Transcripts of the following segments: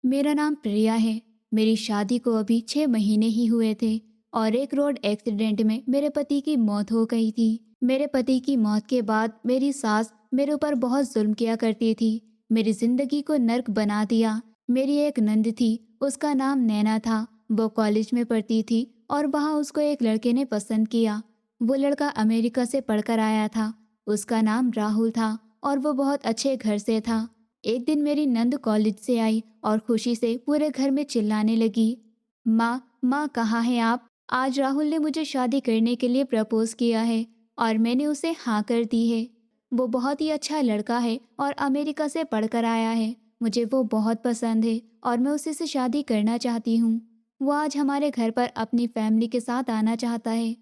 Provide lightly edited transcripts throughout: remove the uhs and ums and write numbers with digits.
मेरा नाम प्रिया है। मेरी शादी को अभी 6 महीने ही हुए थे और एक रोड एक्सीडेंट में मेरे पति की मौत हो गई थी। मेरे पति की मौत के बाद मेरी सास मेरे ऊपर बहुत जुल्म किया करती थी। मेरी जिंदगी को नर्क बना दिया। मेरी एक नंद थी, उसका नाम नैना था। वो कॉलेज में पढ़ती थी और वहाँ उसको एक लड़के ने पसंद किया। वो लड़का अमेरिका से पढ़कर आया था। उसका नाम राहुल था और वो बहुत अच्छे घर से था। एक दिन मेरी नंद कॉलेज से आई और खुशी से पूरे घर में चिल्लाने लगी, माँ माँ कहाँ हैं आप? आज राहुल ने मुझे शादी करने के लिए प्रपोज किया है और मैंने उसे हाँ कर दी है। वो बहुत ही अच्छा लड़का है और अमेरिका से पढ़कर आया है। मुझे वो बहुत पसंद है और मैं उसी से शादी करना चाहती हूँ। वो आज हमारे घर पर अपनी फैमिली के साथ आना चाहता है।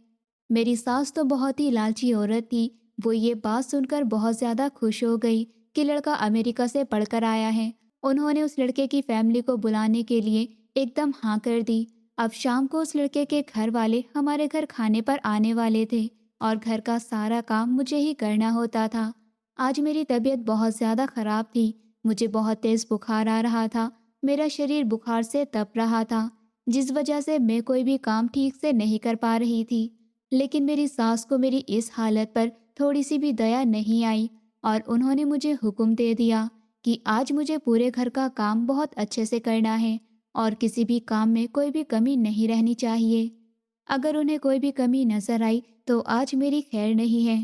मेरी सास तो बहुत ही लालची औरत थी। वो ये बात सुनकर बहुत ज़्यादा खुश हो गई कि लड़का अमेरिका से पढ़कर आया है। उन्होंने उस लड़के की फैमिली को बुलाने के लिए एकदम हाँ कर दी। अब शाम को उस लड़के के घर वाले हमारे घर खाने पर आने वाले थे और घर का सारा काम मुझे ही करना होता था। आज मेरी तबीयत बहुत ज़्यादा ख़राब थी। मुझे बहुत तेज़ बुखार आ रहा था। मेरा शरीर बुखार से तप रहा था, जिस वजह से मैं कोई भी काम ठीक से नहीं कर पा रही थी। लेकिन मेरी सास को मेरी इस हालत पर थोड़ी सी भी दया नहीं आई और उन्होंने मुझे हुक्म दे दिया कि आज मुझे पूरे घर का काम बहुत अच्छे से करना है और किसी भी काम में कोई भी कमी नहीं रहनी चाहिए। अगर उन्हें कोई भी कमी नजर आई तो आज मेरी खैर नहीं है।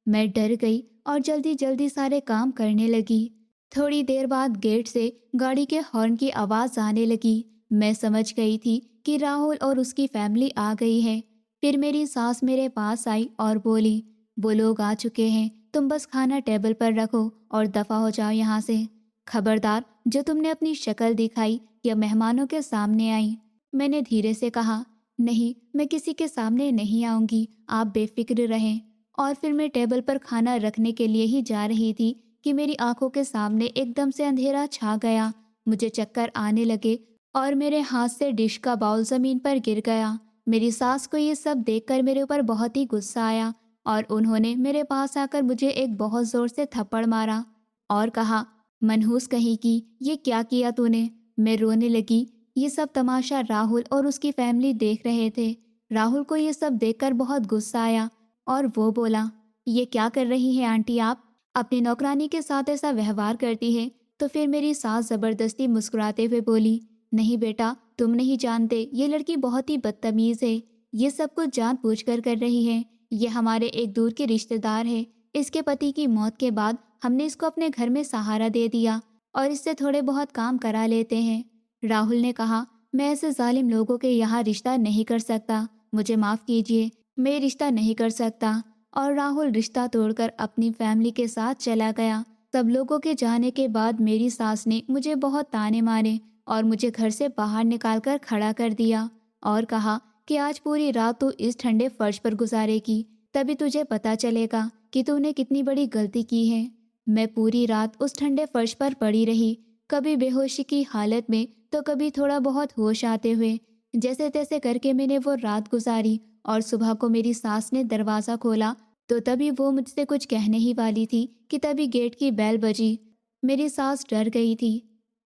मैं डर गई और जल्दी जल्दी सारे काम करने लगी। थोड़ी देर बाद गेट से गाड़ी के हॉर्न की आवाज़ आने लगी। मैं समझ गई थी कि राहुल और उसकी फैमिली आ गई है। फिर मेरी सास मेरे पास आई और बोली, वो लोग आ चुके हैं, तुम बस खाना टेबल पर रखो और दफ़ा हो जाओ यहाँ से। खबरदार, जो तुमने अपनी शक्ल दिखाई या मेहमानों के सामने आई। मैंने धीरे से कहा, नहीं, मैं किसी के सामने नहीं आऊँगी, आप बेफिक्र रहें। और फिर मैं टेबल पर खाना रखने के लिए ही जा रही थी कि मेरी आंखों के सामने एकदम से अंधेरा छा गया। मुझे चक्कर आने लगे और मेरे हाथ से डिश का बाउल ज़मीन पर गिर गया। मेरी सास को ये सब देखकर मेरे ऊपर बहुत ही गुस्सा आया और उन्होंने मेरे पास आकर मुझे एक बहुत ज़ोर से थप्पड़ मारा और कहा, मनहूस कहीं की, ये क्या किया तूने? मैं रोने लगी। ये सब तमाशा राहुल और उसकी फैमिली देख रहे थे। राहुल को ये सब देखकर बहुत गुस्सा आया और वो बोला, ये क्या कर रही हैं आंटी आप? अपनी नौकरानी के साथ ऐसा व्यवहार करती है। तो फिर मेरी सास ज़बरदस्ती मुस्कुराते हुए बोली, नहीं बेटा, तुम नहीं जानते, ये लड़की बहुत ही बदतमीज़ है। ये सब कुछ जानबूझकर कर रही है। ये हमारे एक दूर के रिश्तेदार है। इसके पति की मौत के बाद हमने इसको अपने घर में सहारा दे दिया और इससे थोड़े बहुत काम करा लेते हैं। राहुल ने कहा, मैं ऐसे जालिम लोगों के यहाँ रिश्ता नहीं कर सकता। मुझे माफ़ कीजिए, मैं रिश्ता नहीं कर सकता। और राहुल रिश्ता तोड़कर अपनी फैमिली के साथ चला गया। सब लोगों के जाने के बाद मेरी सास ने मुझे बहुत ताने मारे और मुझे घर से बाहर निकाल कर खड़ा कर दिया और कहा कि आज पूरी रात तू इस ठंडे फर्श पर गुजारेगी, तभी तुझे पता चलेगा कि तूने कितनी बड़ी गलती की है। मैं पूरी रात उस ठंडे फर्श पर पड़ी रही, कभी बेहोशी की हालत में तो कभी थोड़ा बहुत होश आते हुए। जैसे तैसे करके मैंने वो रात गुजारी और सुबह को मेरी सास ने दरवाज़ा खोला तो तभी वो मुझसे कुछ कहने ही वाली थी कि तभी गेट की बेल बजी। मेरी सास डर गई थी।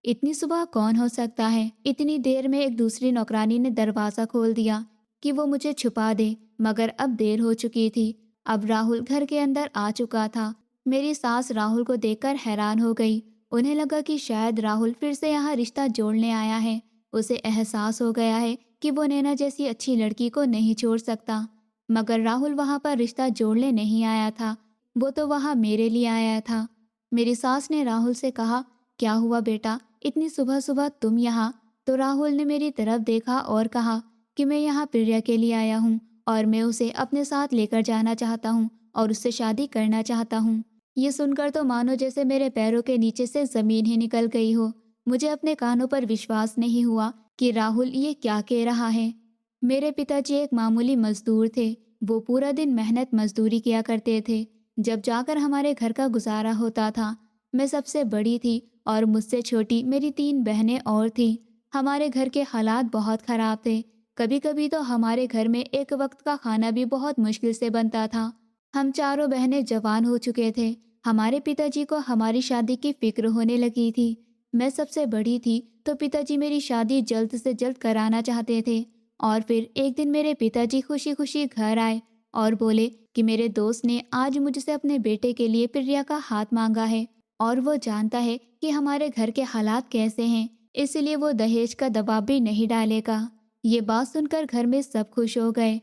इतनी सुबह कौन हो सकता है? इतनी देर में एक दूसरी नौकरानी ने दरवाज़ा खोल दिया कि वो मुझे छुपा दे, मगर अब देर हो चुकी थी। अब राहुल घर के अंदर आ चुका था। मेरी सास राहुल को देखकर हैरान हो गई। उन्हें लगा कि शायद राहुल फिर से यहाँ रिश्ता जोड़ने आया है। उसे एहसास हो गया है कि वो नैना जैसी अच्छी लड़की को नहीं छोड़ सकता। मगर राहुल वहाँ पर रिश्ता जोड़ने नहीं आया था, वो तो वहाँ मेरे लिए आया था। मेरी सास ने राहुल से कहा, क्या हुआ बेटा, इतनी सुबह सुबह तुम यहाँ? तो राहुल ने मेरी तरफ देखा और कहा कि मैं यहाँ प्रिया के लिए आया हूँ और मैं उसे अपने साथ लेकर जाना चाहता हूँ और उससे शादी करना चाहता हूँ। ये सुनकर तो मानो जैसे मेरे पैरों के नीचे से ज़मीन ही निकल गई हो। मुझे अपने कानों पर विश्वास नहीं हुआ कि राहुल ये क्या कह रहा है। मेरे पिताजी एक मामूली मजदूर थे। वो पूरा दिन मेहनत मजदूरी किया करते थे, जब जाकर हमारे घर का गुजारा होता था। मैं सबसे बड़ी थी और मुझसे छोटी मेरी 3 बहनें और थीं। हमारे घर के हालात बहुत ख़राब थे। कभी कभी तो हमारे घर में एक वक्त का खाना भी बहुत मुश्किल से बनता था। हम चारों बहनें जवान हो चुके थे। हमारे पिताजी को हमारी शादी की फिक्र होने लगी थी। मैं सबसे बड़ी थी तो पिताजी मेरी शादी जल्द से जल्द कराना चाहते थे। और फिर एक दिन मेरे पिताजी खुशी खुशी घर आए और बोले कि मेरे दोस्त ने आज मुझसे अपने बेटे के लिए प्रिया का हाथ मांगा है और वो जानता है कि हमारे घर के हालात कैसे हैं, इसलिए वो दहेज का दबाव भी नहीं डालेगा। ये बात सुनकर घर में सब खुश हो गए।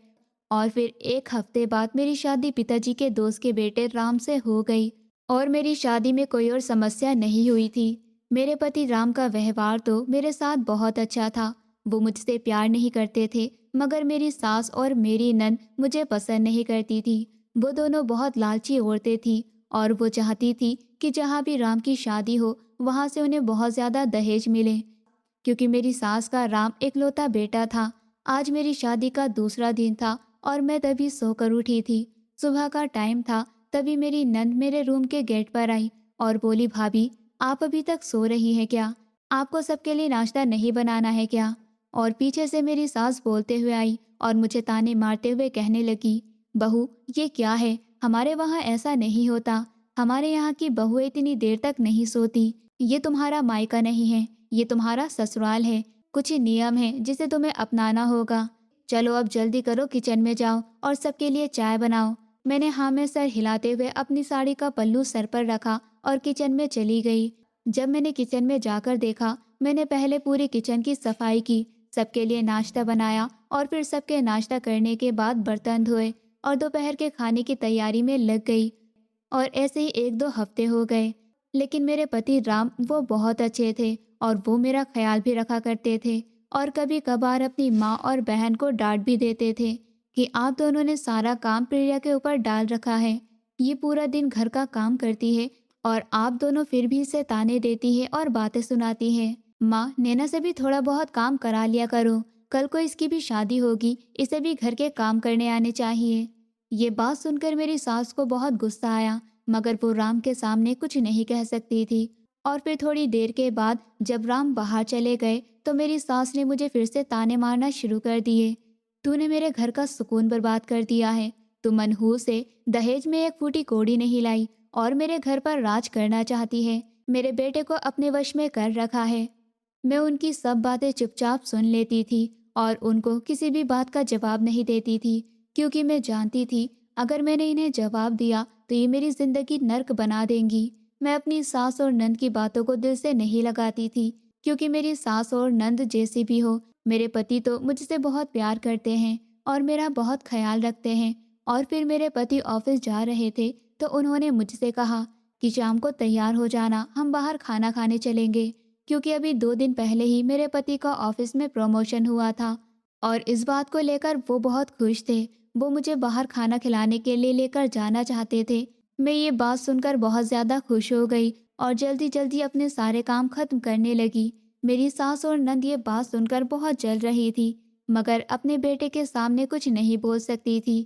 और फिर एक हफ्ते बाद मेरी शादी पिताजी के दोस्त के बेटे राम से हो गई और मेरी शादी में कोई और समस्या नहीं हुई थी। मेरे पति राम का व्यवहार तो मेरे साथ बहुत अच्छा था। वो मुझसे प्यार नहीं करते थे, मगर मेरी सास और मेरी नंद मुझे पसंद नहीं करती थी। वो दोनों बहुत लालची औरतें थी और वो चाहती थी कि जहाँ भी राम की शादी हो वहाँ से उन्हें बहुत ज़्यादा दहेज मिले। क्योंकि मेरी सास का राम इकलौता बेटा था। आज मेरी शादी का दूसरा दिन था और मैं तभी सोकर उठी थी। सुबह का टाइम था, तभी मेरी नंद मेरे रूम के गेट पर आई और बोली, भाभी आप अभी तक सो रही हैं क्या? आपको सबके लिए नाश्ता नहीं बनाना है क्या? और पीछे से मेरी सास बोलते हुए आई और मुझे ताने मारते हुए कहने लगी, बहू ये क्या है? हमारे वहाँ ऐसा नहीं होता। हमारे यहाँ की बहुएं इतनी देर तक नहीं सोती। ये तुम्हारा मायका नहीं है, ये तुम्हारा ससुराल है। कुछ नियम है जिसे तुम्हें अपनाना होगा। चलो अब जल्दी करो, किचन में जाओ और सबके लिए चाय बनाओ। मैंने हाँ में सर हिलाते हुए अपनी साड़ी का पल्लू सर पर रखा और किचन में चली गई। जब मैंने किचन में जाकर देखा, मैंने पहले पूरी किचन की सफाई की, सबके लिए नाश्ता बनाया और फिर सबके नाश्ता करने के बाद बर्तन धोए और दोपहर के खाने की तैयारी में लग गई। और ऐसे ही एक दो हफ्ते हो गए। लेकिन मेरे पति राम वो बहुत अच्छे थे और वो मेरा ख्याल भी रखा करते थे और कभी कभार अपनी माँ और बहन को डांट भी देते थे कि आप दोनों ने सारा काम प्रिया के ऊपर डाल रखा है। ये पूरा दिन घर का काम करती है और आप दोनों फिर भी इसे ताने देती है और बातें सुनाती है। माँ, नैना से भी थोड़ा बहुत काम करा लिया करो। कल को इसकी भी शादी होगी, इसे भी घर के काम करने आने चाहिए। ये बात सुनकर मेरी सास को बहुत गुस्सा आया, मगर वो राम के सामने कुछ नहीं कह सकती थी। और फिर थोड़ी देर के बाद जब राम बाहर चले गए तो मेरी सास ने मुझे फिर से ताने मारना शुरू कर दिए। तूने मेरे घर का सुकून बर्बाद कर दिया है। तू मनहूस से दहेज में एक फूटी कौड़ी नहीं लाई और मेरे घर पर राज करना चाहती है। मेरे बेटे को अपने वश में कर रखा है। मैं उनकी सब बातें चुपचाप सुन लेती थी और उनको किसी भी बात का जवाब नहीं देती थी, क्योंकि मैं जानती थी अगर मैंने इन्हें जवाब दिया तो ये मेरी जिंदगी नर्क बना देंगी। मैं अपनी सास और नंद की बातों को दिल से नहीं लगाती थी, क्योंकि मेरी सास और नंद जैसी भी हो, मेरे पति तो मुझसे बहुत प्यार करते हैं और मेरा बहुत ख्याल रखते हैं। और फिर मेरे पति ऑफिस जा रहे थे तो उन्होंने मुझसे कहा कि शाम को तैयार हो जाना, हम बाहर खाना खाने चलेंगे। क्योंकि अभी 2 दिन पहले ही मेरे पति का ऑफिस में प्रमोशन हुआ था और इस बात को लेकर वो बहुत खुश थे। वो मुझे बाहर खाना खिलाने के लिए लेकर जाना चाहते थे। मैं ये बात सुनकर बहुत ज़्यादा खुश हो गई और जल्दी जल्दी अपने सारे काम खत्म करने लगी। मेरी सास और नंद ये बात सुनकर बहुत जल रही थी, मगर अपने बेटे के सामने कुछ नहीं बोल सकती थी।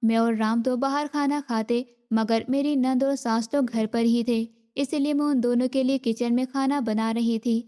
मैं और राम तो बाहर खाना खाते, मगर मेरी नंद और सास तो घर पर ही थे, इसलिए मैं उन दोनों के लिए किचन में खाना बना रही थी।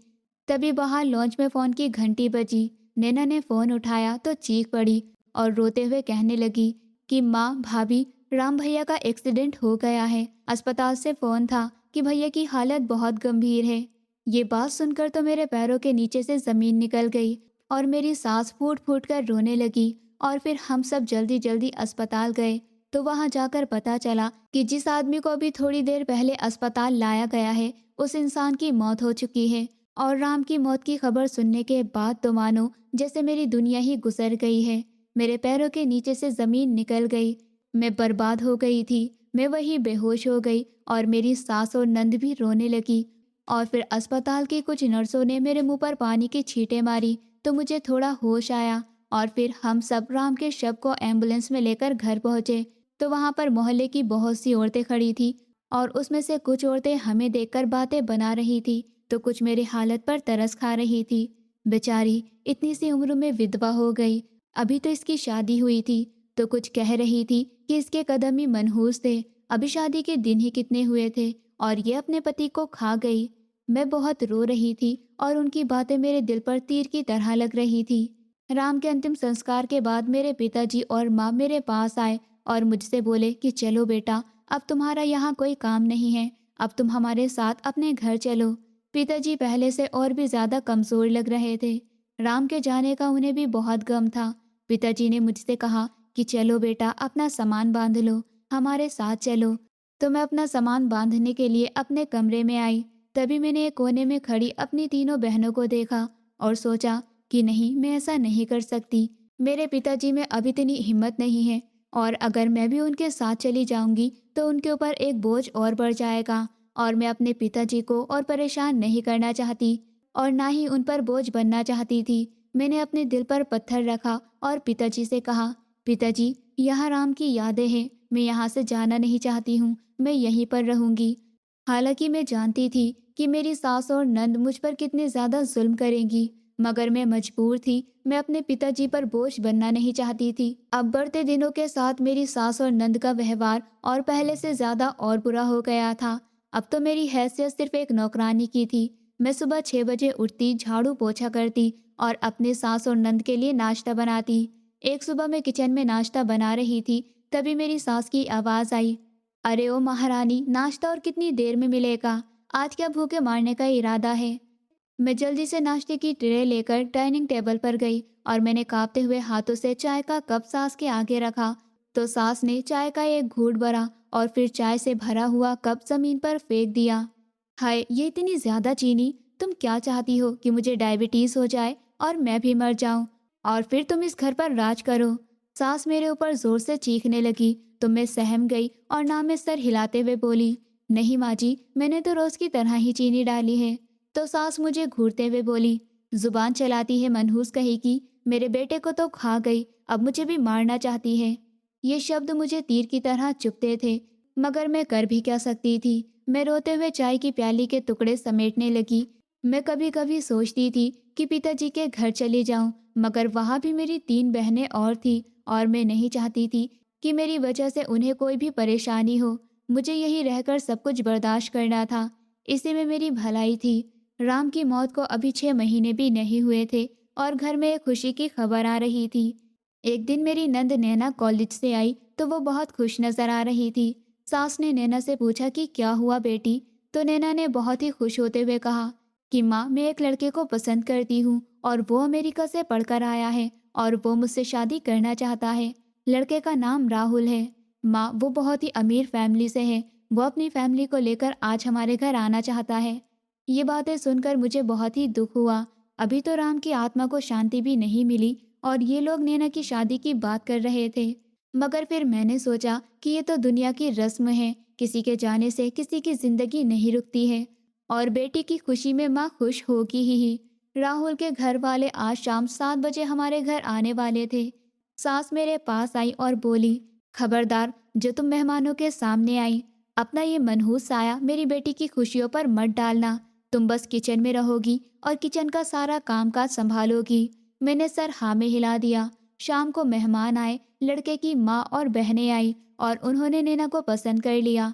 तभी बाहर लॉन्च में फ़ोन की घंटी बजी। नैना ने फ़ोन उठाया तो चीख पड़ी और रोते हुए कहने लगी कि माँ, भाभी, राम भैया का एक्सीडेंट हो गया है। अस्पताल से फ़ोन था कि भैया की हालत बहुत गंभीर है। ये बात सुनकर तो मेरे पैरों के नीचे से ज़मीन निकल गई और मेरी सांस फूट फूट कर रोने लगी। और फिर हम सब जल्दी जल्दी अस्पताल गए तो वहां जाकर पता चला कि जिस आदमी को अभी थोड़ी देर पहले अस्पताल लाया गया है, उस इंसान की मौत हो चुकी है। और राम की मौत की खबर सुनने के बाद तो मानो जैसे मेरी दुनिया ही गुजर गई है। मेरे पैरों के नीचे से ज़मीन निकल गई। मैं बर्बाद हो गई थी। मैं वही बेहोश हो गई और मेरी सास और नंद भी रोने लगी। और फिर अस्पताल की कुछ नर्सों ने मेरे मुंह पर पानी की छींटें मारी तो मुझे थोड़ा होश आया और फिर हम सब राम के शव को एम्बुलेंस में लेकर घर पहुंचे तो वहां पर मोहल्ले की बहुत सी औरतें खड़ी थी और उसमें से कुछ औरतें हमें देखकर बातें बना रही थी तो कुछ मेरी हालत पर तरस खा रही थी। बेचारी इतनी सी उम्र में विधवा हो गई, अभी तो इसकी शादी हुई थी। तो कुछ कह रही थी कि इसके कदम ही मनहूस थे, अभी शादी के दिन ही कितने हुए थे और ये अपने पति को खा गई। मैं बहुत रो रही थी और उनकी बातें मेरे दिल पर तीर की तरह लग रही थी। राम के अंतिम संस्कार के बाद मेरे पिताजी और माँ मेरे पास आए और मुझसे बोले कि चलो बेटा, अब तुम्हारा यहाँ कोई काम नहीं है, अब तुम हमारे साथ अपने घर चलो। पिताजी पहले से और भी ज्यादा कमजोर लग रहे थे। राम के जाने का उन्हें भी बहुत गम था। पिताजी ने मुझसे कहा कि चलो बेटा, अपना सामान बांध लो, हमारे साथ चलो। तो मैं अपना सामान बांधने के लिए अपने कमरे में आई। तभी मैंने एक कोने में खड़ी अपनी तीनों बहनों को देखा और सोचा कि नहीं, मैं ऐसा नहीं कर सकती। मेरे पिताजी में अब इतनी हिम्मत नहीं है, और अगर मैं भी उनके साथ चली जाऊंगी तो उनके ऊपर एक बोझ और बढ़ जाएगा, और मैं अपने पिताजी को और परेशान नहीं करना चाहती, और ना ही उन पर बोझ बनना चाहती थी। मैंने अपने दिल पर पत्थर रखा और पिताजी से कहा, पिताजी, यहाँ राम की यादें हैं, मैं यहाँ से जाना नहीं चाहती हूँ, मैं यहीं पर रहूंगी। हालांकि मैं जानती थी कि मेरी सास और नंद मुझ पर कितने ज्यादा जुल्म करेंगी, मगर मैं मजबूर थी। मैं अपने पिताजी पर बोझ बनना नहीं चाहती थी। अब बढ़ते दिनों के साथ मेरी सास और नंद का व्यवहार और पहले से ज्यादा और बुरा हो गया था। अब तो मेरी हैसियत सिर्फ एक नौकरानी की थी। मैं सुबह 6 बजे उठती, झाड़ू पोछा करती और अपने सास और नंद के लिए नाश्ता बनाती। एक सुबह मैं किचन में नाश्ता बना रही थी, तभी मेरी सास की आवाज आई, अरे ओ महारानी, नाश्ता और कितनी देर में मिलेगा? आज क्या भूखे मारने का इरादा है? मैं जल्दी से नाश्ते की ट्रे लेकर डाइनिंग टेबल पर गई और मैंने कांपते हुए हाथों से चाय का कप सास के आगे रखा। तो सास ने चाय का एक घूंट भरा और फिर चाय से भरा हुआ कप जमीन पर फेंक दिया। हाय, ये इतनी ज्यादा चीनी! तुम क्या चाहती हो कि मुझे डायबिटीज हो जाए और मैं भी मर जाऊं, और फिर तुम इस घर पर राज करो? सास मेरे ऊपर जोर से चीखने लगी तो मैं सहम गई और ना में सर हिलाते हुए बोली, नहीं माँ जी, मैंने तो रोज की तरह ही चीनी डाली है। तो सास मुझे घूरते हुए बोली, जुबान चलाती है मनहूस कहेगी, मेरे बेटे को तो खा गई, अब मुझे भी मारना चाहती है। ये शब्द मुझे तीर की तरह चुभते थे, मगर मैं कर भी क्या सकती थी। मैं रोते हुए चाय की प्याली के टुकड़े समेटने लगी। मैं कभी कभी सोचती थी कि पिताजी के घर चली जाऊं, मगर वहां भी मेरी 3 बहनें और थी, और मैं नहीं चाहती थी कि मेरी वजह से उन्हें कोई भी परेशानी हो। मुझे यही रहकर सब कुछ बर्दाश्त करना था, इसी में मेरी भलाई थी। राम की मौत को अभी 6 महीने भी नहीं हुए थे और घर में एक खुशी की खबर आ रही थी। एक दिन मेरी नंद नैना कॉलेज से आई तो वो बहुत खुश नजर आ रही थी। सास ने नैना से पूछा कि क्या हुआ बेटी? तो नैना ने बहुत ही खुश होते हुए कहा कि माँ, मैं एक लड़के को पसंद करती हूँ और वो अमेरिका से पढ़कर आया है और वो मुझसे शादी करना चाहता है। लड़के का नाम राहुल है। माँ, वो बहुत ही अमीर फैमिली से है। वो अपनी फैमिली को लेकर आज हमारे घर आना चाहता है। ये बातें सुनकर मुझे बहुत ही दुख हुआ। अभी तो राम की आत्मा को शांति भी नहीं मिली और ये लोग नैना की शादी की बात कर रहे थे। मगर फिर मैंने सोचा कि ये तो दुनिया की रस्म है, किसी के जाने से किसी की जिंदगी नहीं रुकती है, और बेटी की खुशी में माँ खुश होगी ही। राहुल के घर वाले आज शाम 7 बजे हमारे घर आने वाले थे। सास मेरे पास आई और बोली, खबरदार, जो तुम मेहमानों के सामने आई, अपना ये मनहूस साया मेरी बेटी की खुशियों पर मत डालना। तुम बस किचन में रहोगी और किचन का सारा कामकाज संभालोगी। मैंने सर हाँ में हिला दिया। शाम को मेहमान आए, लड़के की माँ और बहनें आई और उन्होंने नैना को पसंद कर लिया।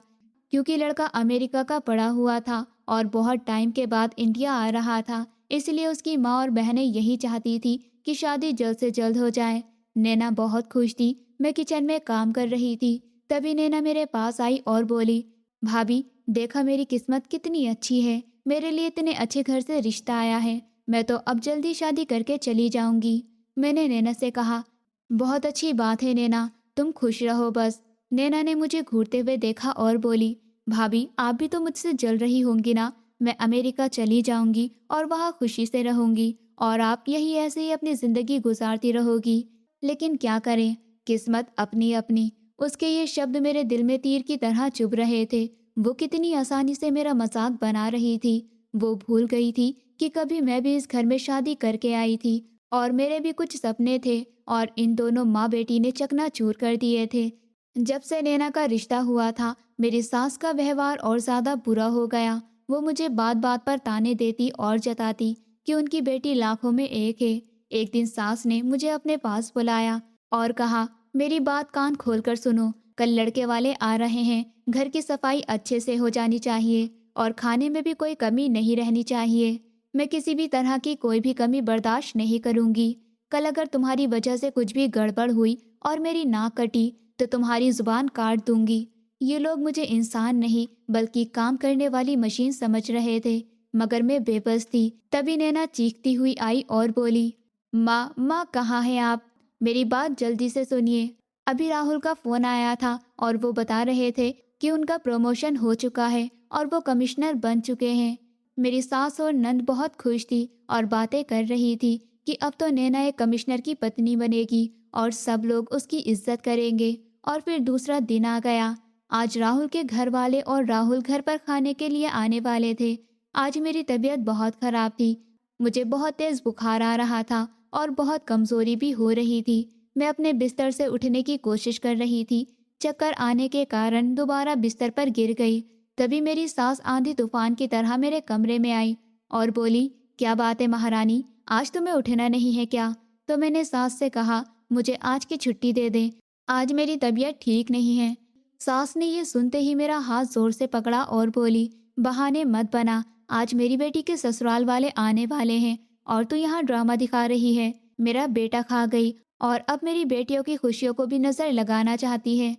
क्योंकि लड़का अमेरिका का पढ़ा हुआ था और बहुत टाइम के बाद इंडिया आ रहा था, इसलिए उसकी माँ और बहनें यही चाहती थी कि शादी जल्द से जल्द हो जाए। नैना बहुत खुश थी। मैं किचन में काम कर रही थी, तभी नैना मेरे पास आई और बोली, भाभी, देखा मेरी किस्मत कितनी अच्छी है, मेरे लिए इतने अच्छे घर से रिश्ता आया है। मैं तो अब जल्दी शादी करके चली जाऊंगी। मैंने नैना से कहा, बहुत अच्छी बात है नैना, तुम खुश रहो बस। नैना ने मुझे घूरते हुए देखा और बोली, भाभी, आप भी तो मुझसे जल रही होंगी ना। मैं अमेरिका चली जाऊंगी और वहाँ खुशी से रहूंगी और आप यही ऐसे ही अपनी जिंदगी गुजारती रहोगी। लेकिन क्या करें, किस्मत अपनी अपनी। उसके ये शब्द मेरे दिल में तीर की तरह चुभ रहे थे। वो कितनी आसानी से मेरा मजाक बना रही थी। वो भूल गई थी कि कभी मैं भी इस घर में शादी करके आई थी और मेरे भी कुछ सपने थे, और इन दोनों माँ बेटी ने चकनाचूर कर दिए थे। जब से नैना का रिश्ता हुआ था, मेरी सास का व्यवहार और ज्यादा बुरा हो गया। वो मुझे बात बात पर ताने देती और जताती कि उनकी बेटी लाखों में एक है। एक दिन सास ने मुझे अपने पास बुलाया और कहा, मेरी बात कान खोलकर सुनो, कल लड़के वाले आ रहे हैं। घर की सफाई अच्छे से हो जानी चाहिए और खाने में भी कोई कमी नहीं रहनी चाहिए। मैं किसी भी तरह की कोई भी कमी बर्दाश्त नहीं करूंगी। कल अगर तुम्हारी वजह से कुछ भी गड़बड़ हुई और मेरी नाक कटी तो तुम्हारी जुबान काट दूंगी। ये लोग मुझे इंसान नहीं बल्कि काम करने वाली मशीन समझ रहे थे। मगर मैं बेबस थी। तभी नैना चीखती हुई आई और बोली, माँ माँ कहाँ हैं आप? मेरी बात जल्दी से सुनिए। अभी राहुल का फ़ोन आया था और वो बता रहे थे कि उनका प्रमोशन हो चुका है और वो कमिश्नर बन चुके हैं। मेरी सास और नंद बहुत खुश थी और बातें कर रही थी कि अब तो नैना एक कमिश्नर की पत्नी बनेगी और सब लोग उसकी इज्जत करेंगे। और फिर दूसरा दिन आ गया। आज राहुल के घर वाले और राहुल घर पर खाने के लिए आने वाले थे। आज मेरी तबीयत बहुत ख़राब थी। मुझे बहुत तेज़ बुखार आ रहा था और बहुत कमज़ोरी भी हो रही थी। मैं अपने बिस्तर से उठने की कोशिश कर रही थी। चक्कर आने के कारण दोबारा बिस्तर पर गिर गई। तभी मेरी सास आंधी तूफान की तरह मेरे कमरे में आई और बोली, क्या बात है महारानी, आज तुम्हें उठना नहीं है क्या? तो मैंने सास से कहा, मुझे आज की छुट्टी दे दें, आज मेरी तबीयत ठीक नहीं है। सास ने ये सुनते ही मेरा हाथ जोर से पकड़ा और बोली, बहाने मत बना, आज मेरी बेटी के ससुराल वाले आने वाले हैं और तू यहाँ ड्रामा दिखा रही है। मेरा बेटा खा गई और अब मेरी बेटियों की खुशियों को भी नज़र लगाना चाहती है।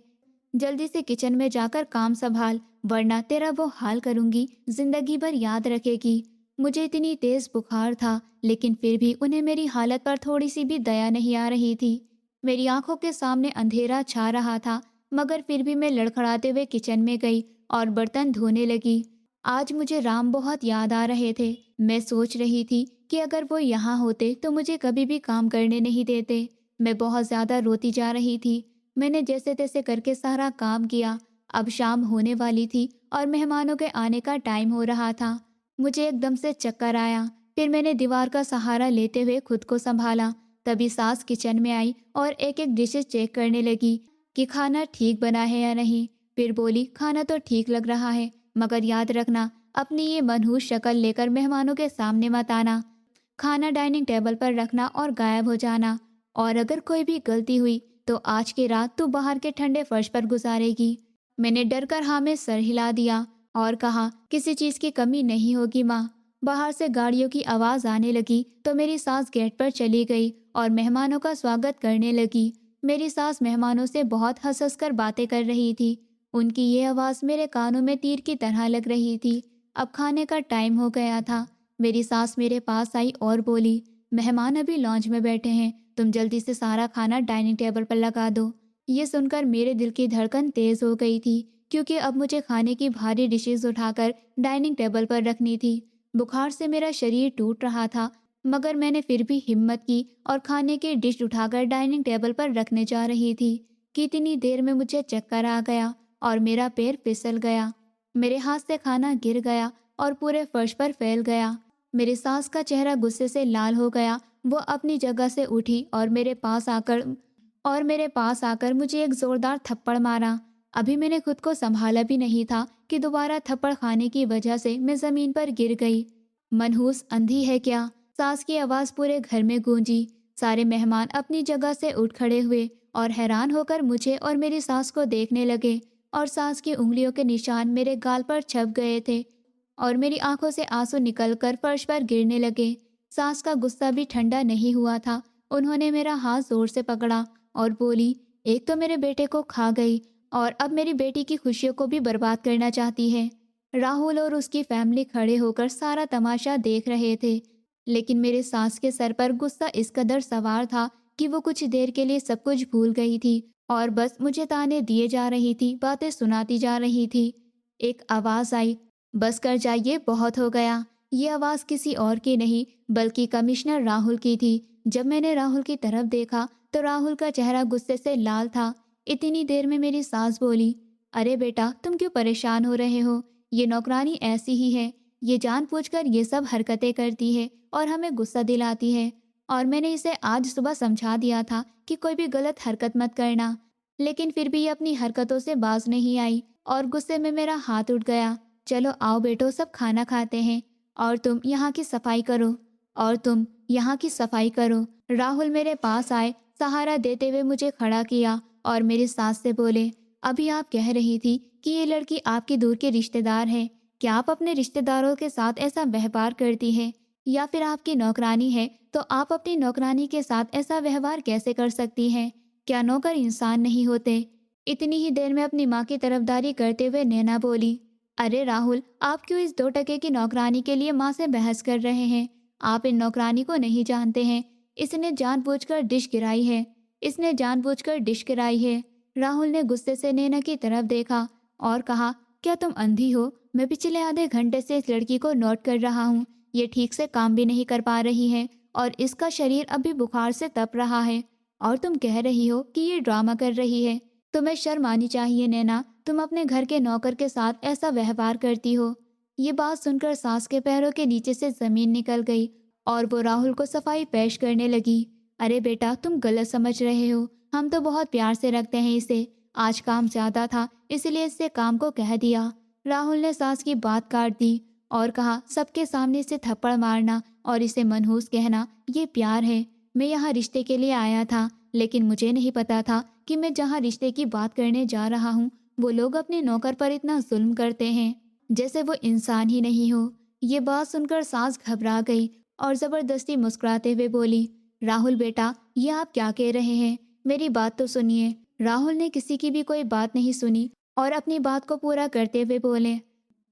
जल्दी से किचन में जाकर काम संभाल, वरना तेरा वो हाल करूंगी, जिंदगी भर याद रखेगी। मुझे इतनी तेज बुखार था, लेकिन फिर भी उन्हें मेरी हालत पर थोड़ी सी भी दया नहीं आ रही थी। मेरी आंखों के सामने अंधेरा छा रहा था, मगर फिर भी मैं लड़खड़ाते हुए किचन में गई और बर्तन धोने लगी। आज मुझे राम बहुत याद आ रहे थे। मैं सोच रही थी कि अगर वो यहाँ होते तो मुझे कभी भी काम करने नहीं देते। मैं बहुत ज़्यादा रोती जा रही थी। मैंने जैसे तैसे करके सारा काम किया। अब शाम होने वाली थी और मेहमानों के आने का टाइम हो रहा था। मुझे एकदम से चक्कर आया। फिर मैंने दीवार का सहारा लेते हुए खुद को संभाला। तभी सास किचन में आई और एक एक डिशेस चेक करने लगी कि खाना ठीक बना है या नहीं। फिर बोली, खाना तो ठीक लग रहा है, मगर याद रखना, अपनी ये मनहूस शक्ल लेकर मेहमानों के सामने मत आना। खाना डाइनिंग टेबल पर रखना और गायब हो जाना। और अगर कोई भी गलती हुई तो आज की रात तू बाहर के ठंडे फर्श पर गुजारेगी। मैंने डर कर हाँ में सर हिला दिया और कहा, किसी चीज़ की कमी नहीं होगी माँ। बाहर से गाड़ियों की आवाज़ आने लगी तो मेरी सास गेट पर चली गई और मेहमानों का स्वागत करने लगी। मेरी सास मेहमानों से बहुत हंस हंस कर बातें कर रही थी। उनकी ये आवाज़ मेरे कानों में तीर की तरह लग रही थी। अब खाने का टाइम हो गया था। मेरी सास मेरे पास आई और बोली, मेहमान अभी लॉन्च में बैठे हैं, तुम जल्दी से सारा खाना डाइनिंग टेबल पर लगा दो। ये सुनकर मेरे दिल की धड़कन तेज़ हो गई थी, क्योंकि अब मुझे खाने की भारी डिशेस उठाकर डाइनिंग टेबल पर रखनी थी। बुखार से मेरा शरीर टूट रहा था, मगर मैंने फिर भी हिम्मत की और खाने की डिश उठाकर डाइनिंग टेबल पर रखने जा रही थी कि इतनी देर में मुझे चक्कर आ गया और मेरा पैर फिसल गया। मेरे हाथ से खाना गिर गया और पूरे फर्श पर फैल गया। मेरी सास का चेहरा गुस्से से लाल हो गया। वो अपनी जगह से उठी और मेरे पास आकर मुझे एक जोरदार थप्पड़ मारा। अभी मैंने खुद को संभाला भी नहीं था कि दोबारा थप्पड़ खाने की वजह से मैं जमीन पर गिर गई। मनहूस अंधी है क्या? सास की आवाज़ पूरे घर में गूंजी। सारे मेहमान अपनी जगह से उठ खड़े हुए और हैरान होकर मुझे और मेरी सास को देखने लगे। और सास की उंगलियों के निशान मेरे गाल पर छप गए थे और मेरी आंखों से आंसू निकलकर फर्श पर गिरने लगे। सास का गुस्सा भी ठंडा नहीं हुआ था। उन्होंने मेरा हाथ जोर से पकड़ा और बोली, एक तो मेरे बेटे को खा गई और अब मेरी बेटी की खुशियों को भी बर्बाद करना चाहती है। राहुल और उसकी फैमिली खड़े होकर सारा तमाशा देख रहे थे, लेकिन मेरे सास के सर पर गुस्सा इस कदर सवार था कि वो कुछ देर के लिए सब कुछ भूल गई थी और बस मुझे ताने दिए जा रही थी, बातें सुनाती जा रही थी। एक आवाज़ आई, बस कर जाइए, बहुत हो गया। ये आवाज़ किसी और की नहीं बल्कि कमिश्नर राहुल की थी। जब मैंने राहुल की तरफ देखा तो राहुल का चेहरा गुस्से से लाल था। इतनी देर में मेरी सास बोली, अरे बेटा, तुम क्यों परेशान हो रहे हो? ये नौकरानी ऐसी ही है, ये जानबूझकर ये सब हरकतें करती है और हमें गुस्सा दिलाती है। और मैंने इसे आज सुबह समझा दिया था कि कोई भी गलत हरकत मत करना, लेकिन फिर भी ये अपनी हरकतों से बाज नहीं आई और गुस्से में मेरा हाथ उठ गया। चलो आओ बेटो, सब खाना खाते हैं और तुम यहाँ की सफाई करो और तुम यहाँ की सफाई करो। राहुल मेरे पास आए, सहारा देते हुए मुझे खड़ा किया और मेरी सास से बोले, अभी आप कह रही थी कि ये लड़की आपकी दूर की रिश्तेदार है। क्या आप अपने रिश्तेदारों के साथ ऐसा व्यवहार करती है? या फिर आपकी नौकरानी है तो आप अपनी नौकरानी के साथ ऐसा व्यवहार कैसे कर सकती हैं? क्या नौकर इंसान नहीं होते? इतनी ही देर में अपनी माँ की तरफदारी करते हुए नैना बोली, अरे राहुल, आप क्यों इस 2 टके की नौकरानी के लिए माँ से बहस कर रहे हैं? आप इन नौकरानी को नहीं जानते हैं। इसने जानबूझकर डिश गिराई है। इसने जानबूझकर डिश गिराई है। राहुल ने गुस्से से नैना की तरफ देखा और कहा, क्या तुम अंधी हो? मैं पिछले आधे घंटे से इस लड़की को नोट कर रहा हूँ। ये ठीक से काम भी नहीं कर पा रही है और इसका शरीर अभी बुखार से तप रहा है, और तुम कह रही हो कि ये ड्रामा कर रही है। तुम्हें शर्म आनी चाहिए नैना, तुम अपने घर के नौकर के साथ ऐसा व्यवहार करती हो। ये बात सुनकर सास के पैरों के नीचे से जमीन निकल गई और वो राहुल को सफाई पेश करने लगी। अरे बेटा, तुम गलत समझ रहे हो। हम तो बहुत प्यार से रखते हैं इसे। आज काम ज्यादा था इसलिए इससे काम को कह दिया। राहुल ने सास की बात काट दी और कहा, सबके सामने इसे थप्पड़ मारना और इसे मनहूस कहना, ये प्यार है? मैं यहाँ रिश्ते के लिए आया था, लेकिन मुझे नहीं पता था कि मैं जहाँ रिश्ते की बात करने जा रहा हूँ वो लोग अपने नौकर पर इतना जुल्म करते हैं, जैसे वो इंसान ही नहीं हो। ये बात सुनकर सास घबरा गई और जबरदस्ती मुस्कुराते हुए बोली, राहुल बेटा, ये आप क्या कह रहे हैं? मेरी बात तो सुनिए। राहुल ने किसी की भी कोई बात नहीं सुनी और अपनी बात को पूरा करते हुए बोले,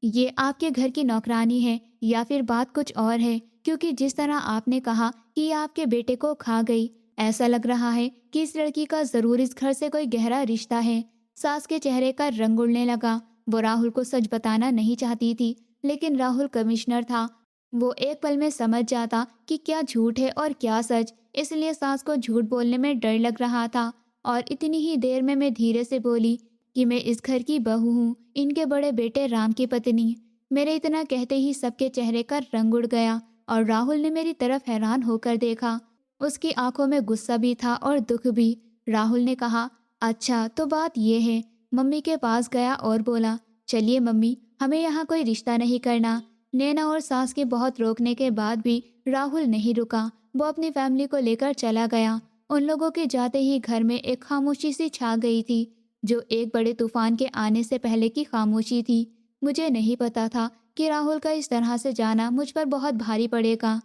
ये आपके घर की नौकरानी है या फिर बात कुछ और है? क्योंकि जिस तरह आपने कहा कि ये आपके बेटे को खा गई, ऐसा लग रहा है कि इस लड़की का जरूर इस घर से कोई गहरा रिश्ता है। सास के चेहरे का रंग उड़ने लगा। वो राहुल को सच बताना नहीं चाहती थी, लेकिन राहुल कमिश्नर था। वो एक पल में समझ जाता कि क्या झूठ है और क्या सच। इसलिए सास को झूठ बोलने में डर लग रहा था और इतनी ही देर में मैं धीरे से बोली कि मैं इस घर की बहू हूँ, इनके बड़े बेटे राम की पत्नी। मेरे इतना कहते ही सबके चेहरे का रंग उड़ गया और राहुल ने मेरी तरफ हैरान होकर देखा। उसकी आंखों में गुस्सा भी था और दुख भी। राहुल ने कहा, अच्छा तो बात ये है। मम्मी के पास गया और बोला, चलिए मम्मी, हमें यहाँ कोई रिश्ता नहीं करना। नैना और सास के बहुत रोकने के बाद भी राहुल नहीं रुका। वो अपनी फैमिली को लेकर चला गया। उन लोगों के जाते ही घर में एक खामोशी सी छा गई थी, जो एक बड़े तूफान के आने से पहले की खामोशी थी। मुझे नहीं पता था कि राहुल का इस तरह से जाना मुझ पर बहुत भारी पड़ेगा।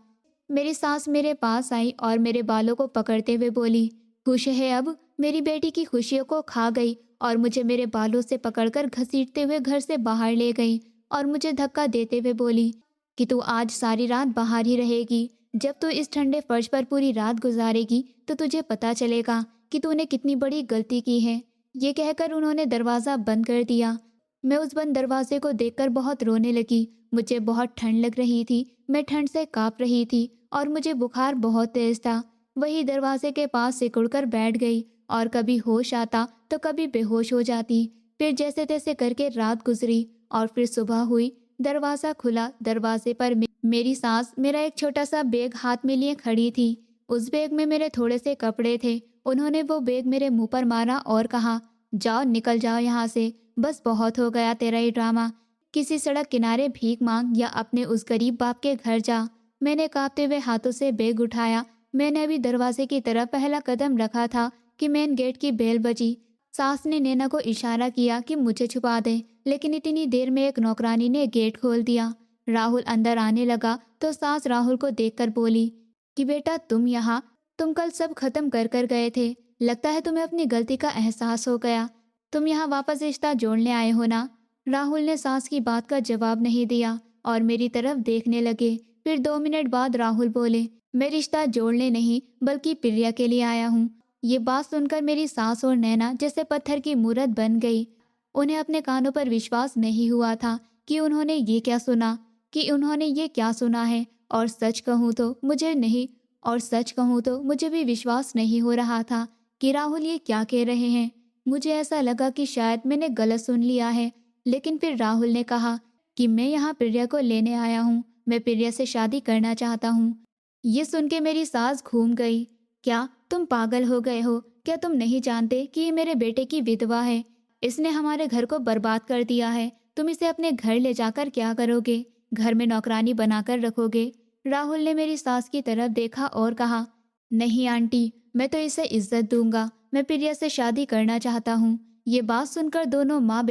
मेरी सास मेरे पास आई और मेरे बालों को पकड़ते हुए बोली, खुश है अब? मेरी बेटी की खुशियों को खा गई और मुझे मेरे बालों से पकड़कर घसीटते हुए घर से बाहर ले गई और मुझे धक्का देते हुए बोली कि तू आज सारी रात बाहर ही रहेगी। जब तू इस ठंडे फर्श पर पूरी रात गुजारेगी तो तुझे पता चलेगा कि तूने कितनी बड़ी गलती की है। ये कहकर उन्होंने दरवाज़ा बंद कर दिया। मैं उस बंद दरवाजे को देखकर बहुत रोने लगी। मुझे बहुत ठंड लग रही थी। मैं ठंड से काँप रही थी और मुझे बुखार बहुत तेज था। वही दरवाजे के पास सिकुड़कर बैठ गई और कभी होश आता तो कभी बेहोश हो जाती। फिर जैसे तैसे करके रात गुजरी और फिर सुबह हुई। दरवाज़ा खुला। दरवाजे पर मेरी सास मेरा एक छोटा सा बैग हाथ में लिए खड़ी थी। उस बैग में मेरे थोड़े से कपड़े थे। उन्होंने वो बैग मेरे मुंह पर मारा और कहा, जाओ, निकल जाओ यहाँ से। बस बहुत हो गया तेरा ये ड्रामा। किसी सड़क किनारे भीख मांग या अपने उस गरीब बाप के घर जा। मैंने कांपते हुए हाथों से बैग उठाया। मैंने अभी दरवाजे की तरफ पहला कदम रखा था कि मेन गेट की बेल बजी। सास ने नैना को इशारा किया कि मुझे छुपा दे, लेकिन इतनी देर में एक नौकरानी ने गेट खोल दिया। राहुल अंदर आने लगा तो सास राहुल को देखकर बोली कि बेटा, तुम यहाँ? तुम कल सब खत्म कर कर गए थे। लगता है तुम्हें अपनी गलती का एहसास हो गया। तुम यहाँ वापस रिश्ता जोड़ने आए हो ना? राहुल ने सास की बात का जवाब नहीं दिया और मेरी तरफ देखने लगे। फिर 2 मिनट बाद राहुल बोले, मैं रिश्ता जोड़ने नहीं बल्कि प्रिया के लिए आया हूँ। ये बात सुनकर मेरी सास और नैना जैसे पत्थर की मूरत बन गई। उन्हें अपने कानों पर विश्वास नहीं हुआ था कि उन्होंने ये क्या सुना है। और सच कहूँ तो मुझे भी विश्वास नहीं हो रहा था कि राहुल ये क्या कह रहे हैं। मुझे ऐसा लगा कि शायद मैंने गलत सुन लिया है। लेकिन फिर राहुल ने कहा कि मैं यहाँ प्रिया को लेने आया हूँ। मैं प्रिया से शादी करना चाहता हूँ। ये सुन के मेरी सांस घूम गई। क्या तुम पागल हो गए हो? क्या तुम नहीं जानते कि ये मेरे बेटे की विधवा है? इसने हमारे घर को बर्बाद कर दिया है। तुम इसे अपने घर ले जाकर क्या करोगे? घर में नौकरानी बनाकर रखोगे? राहुल ने मेरी सास की तरफ देखा और कहा, नहीं आंटी, मैं तो इसे इज्जत दूंगा। मैं प्रिया से शादी करना चाहता हूँ। ये बात सुनकर दोनों माँ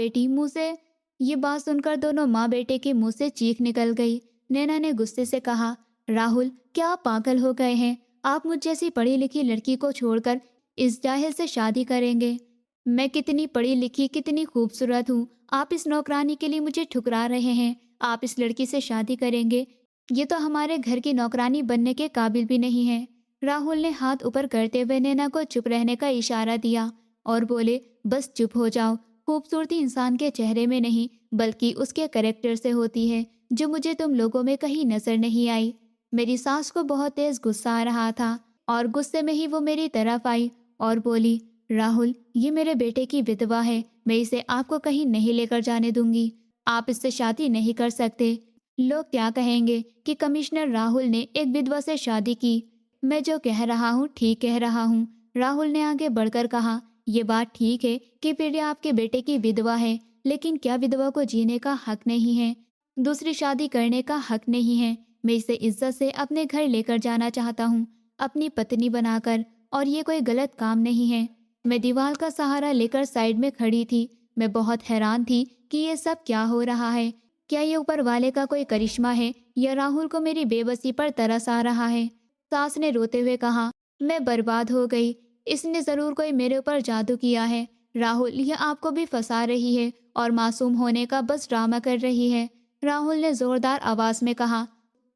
बेटे के मुंह से चीख निकल गई। नैना ने गुस्से से कहा, राहुल, क्या आप पागल हो गए हैं? आप मुझ जैसी पढ़ी लिखी लड़की को छोड़कर इस जाहिल से शादी करेंगे? मैं कितनी पढ़ी लिखी, कितनी खूबसूरत हूँ, आप इस नौकरानी के लिए मुझे ठुकरा रहे हैं। आप इस लड़की से शादी करेंगे, ये तो हमारे घर की नौकरानी बनने के काबिल भी नहीं है। राहुल ने हाथ ऊपर करते हुए नैना को चुप रहने का इशारा दिया और बोले, बस चुप हो जाओ। खूबसूरती इंसान के चेहरे में नहीं बल्कि उसके कैरेक्टर से होती है, जो मुझे तुम लोगों में कहीं नजर नहीं आई। मेरी सास को बहुत तेज गुस्सा आ रहा था और गुस्से में ही वो मेरी तरफ आई और बोली, राहुल, ये मेरे बेटे की विधवा है, मैं इसे आपको कहीं नहीं लेकर जाने दूंगी। आप इससे शादी नहीं कर सकते। लोग क्या कहेंगे कि कमिश्नर राहुल ने एक विधवा से शादी की। मैं जो कह रहा हूँ ठीक कह रहा हूँ। राहुल ने आगे बढ़कर कहा, ये बात ठीक है कि प्रिया आपके बेटे की विधवा है, लेकिन क्या विधवा को जीने का हक नहीं है, दूसरी शादी करने का हक नहीं है? मैं इसे इज्जत से अपने घर लेकर जाना चाहता हूँ, अपनी पत्नी बनाकर, और ये कोई गलत काम नहीं है। मैं दीवार का सहारा लेकर साइड में खड़ी थी। मैं बहुत हैरान थी कि ये सब क्या हो रहा है। क्या ये ऊपर वाले का कोई करिश्मा है या राहुल को मेरी बेबसी पर तरस आ रहा है? सास ने रोते हुए कहा, मैं बर्बाद हो गई। इसने जरूर कोई मेरे ऊपर जादू किया है। राहुल, यह आपको भी फंसा रही है और मासूम होने का बस ड्रामा कर रही है। राहुल ने जोरदार आवाज में कहा,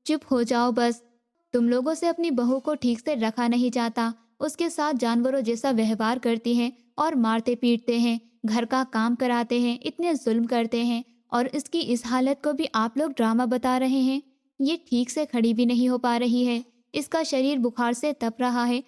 चुप हो जाओ बस। तुम लोगों से अपनी बहू को ठीक से रखा नहीं जाता, उसके साथ जानवरों जैसा व्यवहार करती हैं और मारते पीटते हैं, घर का काम कराते हैं, इतने जुल्म करते हैं, और इसकी इस हालत को भी आप लोग ड्रामा बता रहे हैं। ये ठीक से खड़ी भी नहीं हो पा रही है, इसका शरीर बुखार से तप रहा है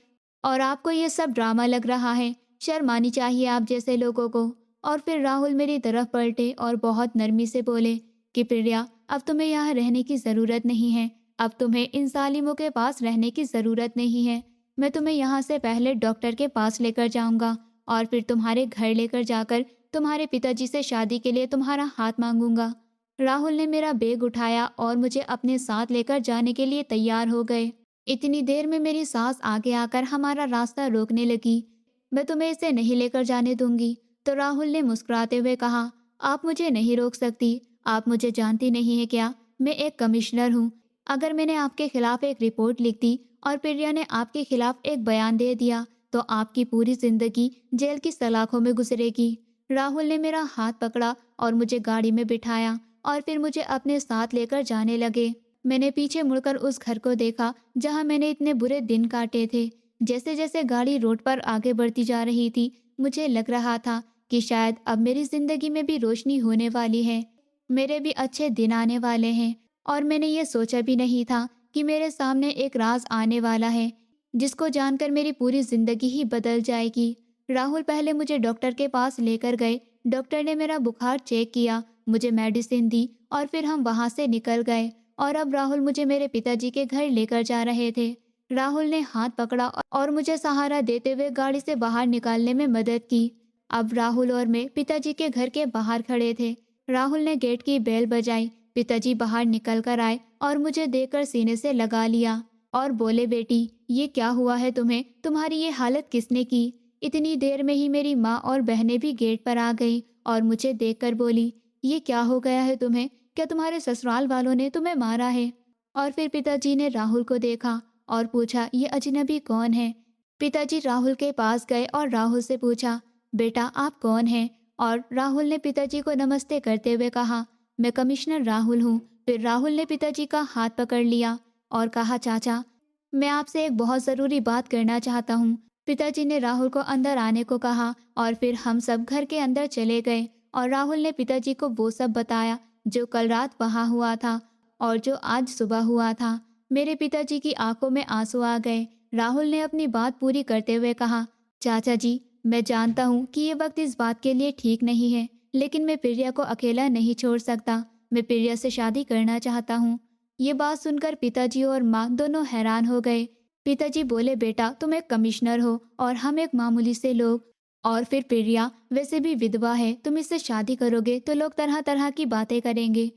और आपको ये सब ड्रामा लग रहा है। शर्म आनी चाहिए आप जैसे लोगों को। और फिर राहुल मेरी तरफ पलटे और बहुत नरमी से बोले कि प्रिया, अब तुम्हें यहाँ रहने की ज़रूरत नहीं है। अब तुम्हें इन सालिमों के पास रहने की ज़रूरत नहीं है। मैं तुम्हें यहाँ से पहले डॉक्टर के पास लेकर जाऊँगा और फिर तुम्हारे घर लेकर जाकर तुम्हारे पिताजी से शादी के लिए तुम्हारा हाथ मांगूंगा। राहुल ने मेरा बैग उठाया और मुझे अपने साथ लेकर जाने के लिए तैयार हो गए। इतनी देर में मेरी सास आगे आकर हमारा रास्ता रोकने लगी। मैं तुम्हें इसे नहीं लेकर जाने दूंगी। तो राहुल ने मुस्कुराते हुए कहा, आप मुझे नहीं रोक सकती। आप मुझे जानती नहीं है क्या? मैं एक कमिश्नर हूँ। अगर मैंने आपके खिलाफ एक रिपोर्ट लिख दी और प्रिया ने आपके खिलाफ एक बयान दे दिया तो आपकी पूरी जिंदगी जेल की सलाखों में गुजरेगी। राहुल ने मेरा हाथ पकड़ा और मुझे गाड़ी में बिठाया और फिर मुझे अपने साथ लेकर जाने लगे। मैंने पीछे मुड़कर उस घर को देखा जहाँ मैंने इतने बुरे दिन काटे थे। जैसे जैसे गाड़ी रोड पर आगे बढ़ती जा रही थी, मुझे लग रहा था कि शायद अब मेरी जिंदगी में भी रोशनी होने वाली है, मेरे भी अच्छे दिन आने वाले हैं। और मैंने ये सोचा भी नहीं था कि मेरे सामने एक राज आने वाला है जिसको जानकर मेरी पूरी जिंदगी ही बदल जाएगी। राहुल पहले मुझे डॉक्टर के पास लेकर गए। डॉक्टर ने मेरा बुखार चेक किया, मुझे मेडिसिन दी और फिर हम वहाँ से निकल गए। और अब राहुल मुझे मेरे पिताजी के घर लेकर जा रहे थे। राहुल ने हाथ पकड़ा और मुझे सहारा देते हुए गाड़ी से बाहर निकालने में मदद की। अब राहुल और मैं पिताजी के घर के बाहर खड़े थे। राहुल ने गेट की बेल बजाई। पिताजी बाहर निकल कर आए और मुझे देखकर सीने से लगा लिया और बोले, बेटी, ये क्या हुआ है तुम्हें? तुम्हारी ये हालत किसने की? इतनी देर में ही मेरी माँ और बहनें भी गेट पर आ गई और मुझे देखकर बोली, ये क्या हो गया है तुम्हें? क्या तुम्हारे ससुराल वालों ने तुम्हें मारा है? और फिर पिताजी ने राहुल को देखा और पूछा, ये अजनबी कौन है? पिताजी राहुल के पास गए और राहुल से पूछा, बेटा आप कौन हैं? और राहुल ने पिताजी को नमस्ते करते हुए कहा, मैं कमिश्नर राहुल हूँ। फिर राहुल ने पिताजी का हाथ पकड़ लिया और कहा, चाचा, मैं आपसे एक बहुत ज़रूरी बात करना चाहता हूँ। पिताजी ने राहुल को अंदर आने को कहा और फिर हम सब घर के अंदर चले गए और राहुल ने पिताजी को वो सब बताया जो कल रात वहाँ हुआ था और जो आज सुबह हुआ था। मेरे पिताजी की आंखों में आंसू आ गए। राहुल ने अपनी बात पूरी करते हुए कहा, चाचा जी, मैं जानता हूँ कि ये वक्त इस बात के लिए ठीक नहीं है, लेकिन मैं प्रिया को अकेला नहीं छोड़ सकता। मैं प्रिया से शादी करना चाहता हूँ। ये बात सुनकर पिताजी और माँ दोनों हैरान हो गए। पिताजी बोले, बेटा, तुम एक कमिश्नर हो और हम एक मामूली से लोग। और फिर प्रिया वैसे भी विधवा है, तुम इससे शादी करोगे तो लोग तरह तरह की बातें करेंगे।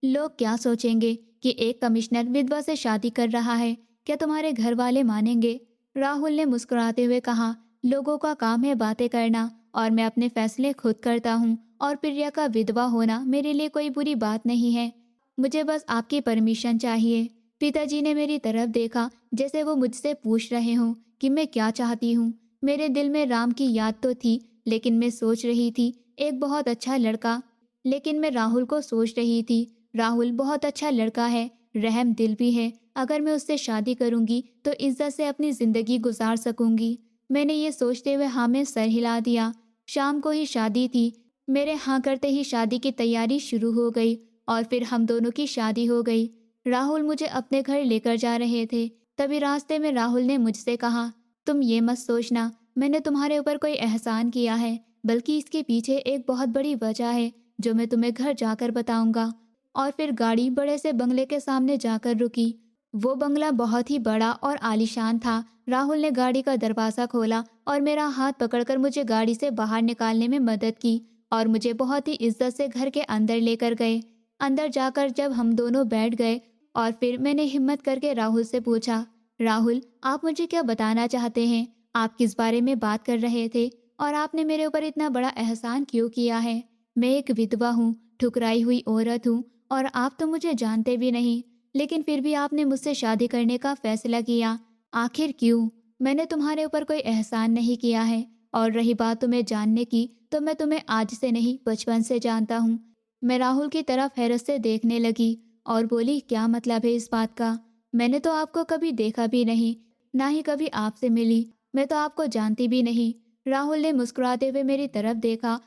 लोग क्या सोचेंगे कि एक कमिश्नर विधवा से शादी कर रहा है? क्या तुम्हारे घर वाले मानेंगे? राहुल ने मुस्कुराते हुए कहा, लोगों का काम है बातें करना और मैं अपने फैसले खुद करता हूँ और प्रिया का विधवा होना मेरे लिए कोई बुरी बात नहीं है। मुझे बस आपकी परमिशन चाहिए। पिताजी ने मेरी तरफ देखा जैसे वो मुझसे पूछ रहे हों कि मैं क्या चाहती हूँ। मेरे दिल में राम की याद तो थी, लेकिन मैं सोच रही थी एक बहुत अच्छा लड़का। लेकिन मैं राहुल को सोच रही थी, राहुल बहुत अच्छा लड़का है, रहम दिल भी है। अगर मैं उससे शादी करूंगी तो इज्जत से अपनी ज़िंदगी गुजार सकूंगी। मैंने ये सोचते हुए हाँ में सर हिला दिया। शाम को ही शादी थी। मेरे हाँ करते ही शादी की तैयारी शुरू हो गई और फिर हम दोनों की शादी हो गई। राहुल मुझे अपने घर लेकर जा रहे थे। तभी रास्ते में राहुल ने मुझसे कहा, तुम ये मत सोचना मैंने तुम्हारे ऊपर कोई एहसान किया है, बल्कि इसके पीछे एक बहुत बड़ी वजह है जो मैं तुम्हें घर जाकर बताऊंगा। और फिर गाड़ी बड़े से बंगले के सामने जाकर रुकी। वो बंगला बहुत ही बड़ा और आलीशान था। राहुल ने गाड़ी का दरवाज़ा खोला और मेरा हाथ पकड़कर मुझे गाड़ी से बाहर निकालने में मदद की और मुझे बहुत ही इज्जत से घर के अंदर लेकर गए। अंदर जाकर जब हम दोनों बैठ गए और फिर मैंने हिम्मत करके राहुल से पूछा, राहुल आप मुझे क्या बताना चाहते हैं? आप किस बारे में बात कर रहे थे और आपने मेरे ऊपर इतना बड़ा एहसान क्यों किया है? मैं एक विधवा हूँ, ठुकराई हुई औरत हूँ और आप तो मुझे जानते भी नहीं, लेकिन फिर भी आपने मुझसे शादी करने का फैसला किया। आखिर क्यों? मैंने तुम्हारे ऊपर कोई एहसान नहीं किया है। और रही बात तुम्हें जानने की, तो मैं तुम्हें आज से नहीं बचपन से जानता हूँ। मैं राहुल की तरफ हैरत से देखने लगी और बोली, क्या मतलब है इस बात का? मैंने तो आपको कभी देखा भी नहीं, ना ही कभी आपसे मिली। मैं तो आपको जानती भी नहीं। राहुल ने मुस्कुराते हुए मेरी तरफ देखा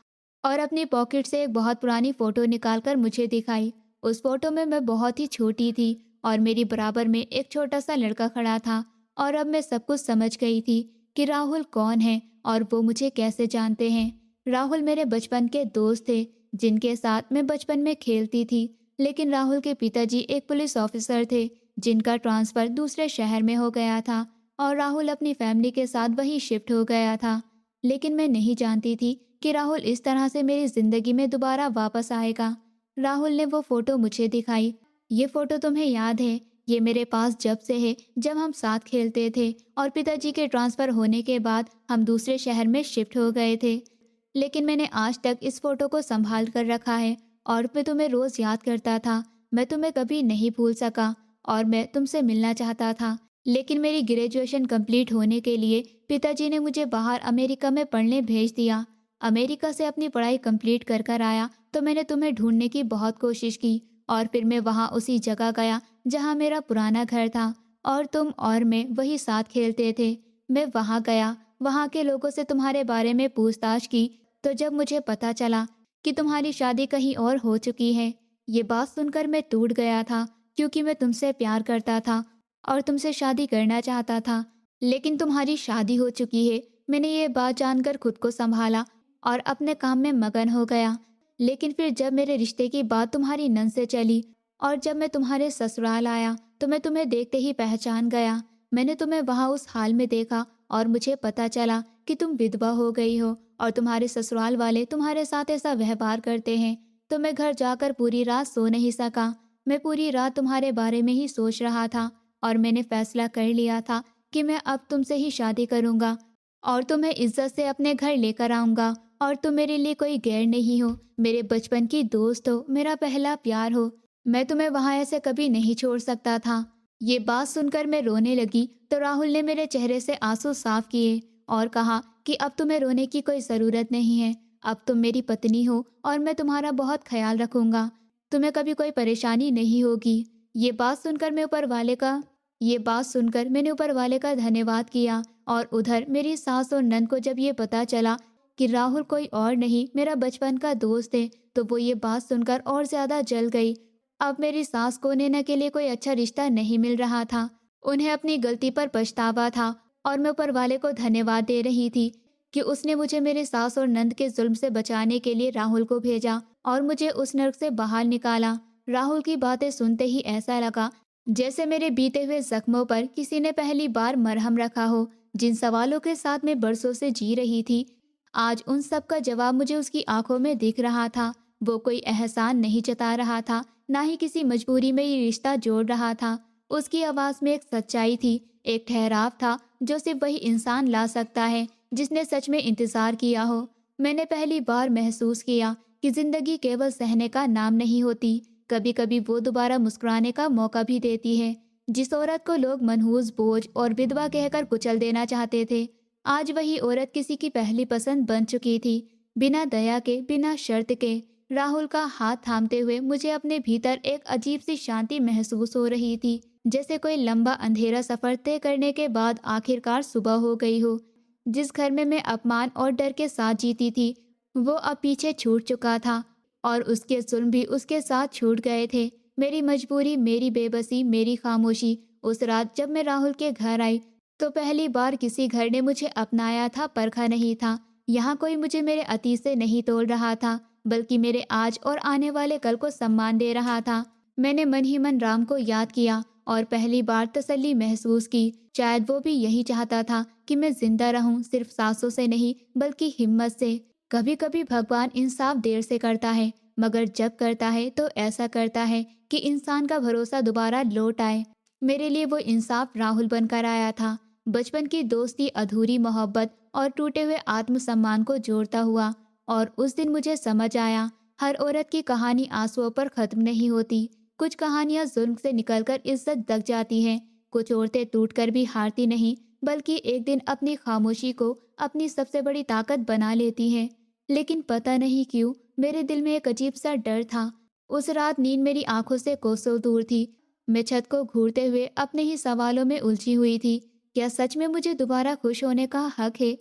और अपनी पॉकेट से एक बहुत पुरानी फ़ोटो निकालकर मुझे दिखाई। उस फोटो में मैं बहुत ही छोटी थी और मेरी बराबर में एक छोटा सा लड़का खड़ा था। और अब मैं सब कुछ समझ गई थी कि राहुल कौन है और वो मुझे कैसे जानते हैं। राहुल मेरे बचपन के दोस्त थे, जिनके साथ मैं बचपन में खेलती थी। लेकिन राहुल के पिताजी एक पुलिस ऑफिसर थे, जिनका ट्रांसफ़र दूसरे शहर में हो गया था और राहुल अपनी फैमिली के साथ वहीं शिफ्ट हो गया था। लेकिन मैं नहीं जानती थी कि राहुल इस तरह से मेरी ज़िंदगी में दोबारा वापस आएगा। राहुल ने वो फ़ोटो मुझे दिखाई। ये फ़ोटो तुम्हें याद है? ये मेरे पास जब से है जब हम साथ खेलते थे और पिताजी के ट्रांसफ़र होने के बाद हम दूसरे शहर में शिफ्ट हो गए थे। लेकिन मैंने आज तक इस फ़ोटो को संभाल कर रखा है और मैं तुम्हें रोज़ याद करता था। मैं तुम्हें कभी नहीं भूल सका और मैं तुमसे मिलना चाहता था। लेकिन मेरी ग्रेजुएशन कंप्लीट होने के लिए पिताजी ने मुझे बाहर अमेरिका में पढ़ने भेज दिया। अमेरिका से अपनी पढ़ाई कंप्लीट कर कर आया तो मैंने तुम्हें ढूंढने की बहुत कोशिश की और फिर मैं वहाँ उसी जगह गया जहाँ मेरा पुराना घर था और तुम और मैं वही साथ खेलते थे। मैं वहाँ गया, वहाँ के लोगों से तुम्हारे बारे में पूछताछ की, तो जब मुझे पता चला कि तुम्हारी शादी कहीं और हो चुकी है, ये बात सुनकर मैं टूट गया था, क्योंकि मैं तुमसे प्यार करता था और तुमसे शादी करना चाहता था। लेकिन तुम्हारी शादी हो चुकी है। मैंने ये बात जानकर खुद को संभाला और अपने काम में मगन हो गया। लेकिन फिर जब मेरे रिश्ते की बात तुम्हारी नन से चली और जब मैं तुम्हारे ससुराल आया तो मैं तुम्हें देखते ही पहचान गया। मैंने तुम्हें वहाँ उस हाल में देखा और मुझे पता चला कि तुम विधवा हो गई हो और तुम्हारे ससुराल वाले तुम्हारे साथ ऐसा व्यवहार करते हैं। तो मैं घर जाकर पूरी रात सो नहीं सका। मैं पूरी रात तुम्हारे बारे में ही सोच रहा था और मैंने फैसला कर लिया था कि मैं अब तुमसे ही शादी करूँगा और तुम्हें इज्जत से अपने घर लेकर आऊँगा। और तुम मेरे लिए कोई गैर नहीं हो, मेरे बचपन की दोस्त हो, मेरा पहला प्यार हो। मैं तुम्हें वहाँ ऐसे कभी नहीं छोड़ सकता था। ये बात सुनकर मैं रोने लगी तो राहुल ने मेरे चेहरे से आंसू साफ किए और कहा कि अब तुम्हें रोने की कोई ज़रूरत नहीं है। अब तुम मेरी पत्नी हो और मैं तुम्हारा बहुत ख्याल रखूँगा। तुम्हें कभी कोई परेशानी नहीं होगी। ये बात सुनकर मैं ऊपर वाले का ये बात सुनकर मैंने ऊपर वाले का धन्यवाद किया। और उधर मेरी सास और नंद को जब ये पता चला कि राहुल कोई और नहीं मेरा बचपन का दोस्त है, तो वो ये बात सुनकर और ज़्यादा जल गई। अब मेरी सास को नैना के लिए कोई अच्छा रिश्ता नहीं मिल रहा था। उन्हें अपनी गलती पर पछतावा था और मैं ऊपर वाले को धन्यवाद दे रही थी कि उसने मुझे मेरे सास और नंद के जुल्म से बचाने के लिए राहुल को भेजा और मुझे उस नर्क से बाहर निकाला। राहुल की बातें सुनते ही ऐसा लगा जैसे मेरे बीते हुए जख्मों पर किसी ने पहली बार मरहम रखा हो। जिन सवालों के साथ मैं बरसों से जी रही थी, आज उन सब का जवाब मुझे उसकी आंखों में दिख रहा था। वो कोई एहसान नहीं जता रहा था, ना ही किसी मजबूरी में ये रिश्ता जोड़ रहा था। उसकी आवाज़ में एक सच्चाई थी, एक ठहराव था जो सिर्फ वही इंसान ला सकता है जिसने सच में इंतज़ार किया हो। मैंने पहली बार महसूस किया कि ज़िंदगी केवल सहने का नाम नहीं होती, कभी कभी वो दोबारा मुस्कुराने का मौका भी देती है। जिस औरत को लोग मनहूस, बोझ और विधवा कहकर कुचल देना चाहते थे, आज वही औरत किसी की पहली पसंद बन चुकी थी। बिना दया के, बिना शर्त के। राहुल का हाथ थामते हुए मुझे अपने भीतर एक अजीब सी शांति महसूस हो रही थी, जैसे कोई लंबा अंधेरा सफर तय करने के बाद आखिरकार सुबह हो गई हो। जिस घर में मैं अपमान और डर के साथ जीती थी, वो अब पीछे छूट चुका था, और उसके जुल्म भी उसके साथ छूट गए थे। मेरी मजबूरी, मेरी बेबसी, मेरी खामोशी। उस रात जब मैं राहुल के घर आई, तो पहली बार किसी घर ने मुझे अपनाया था, परखा नहीं था। यहाँ कोई मुझे मेरे अतीत से नहीं तोल रहा था, बल्कि मेरे आज और आने वाले कल को सम्मान दे रहा था। मैंने मन ही मन राम को याद किया और पहली बार तसल्ली महसूस की। शायद वो भी यही चाहता था कि मैं जिंदा रहूं, सिर्फ सांसों से नहीं बल्कि हिम्मत से। कभी कभी भगवान इंसाफ देर से करता है, मगर जब करता है तो ऐसा करता है कि इंसान का भरोसा दोबारा लौट आए। मेरे लिए वो इंसाफ राहुल बनकर आया था। बचपन की दोस्ती, अधूरी मोहब्बत और टूटे हुए आत्मसम्मान को जोड़ता हुआ। और उस दिन मुझे समझ आया, हर औरत की कहानी आंसुओं पर खत्म नहीं होती। कुछ कहानियां जुल्म से निकलकर इज्जत तक जाती हैं। कुछ औरतें टूटकर भी हारती नहीं, बल्कि एक दिन अपनी खामोशी को अपनी सबसे बड़ी ताकत बना लेती हैं। लेकिन पता नहीं क्यों मेरे दिल में एक अजीब सा डर था। उस रात नींद मेरी आंखों से कोसों दूर थी। मैं छत को घूरते हुए अपने ही सवालों में उलझी हुई थी। क्या सच में मुझे दोबारा खुश होने का हक है?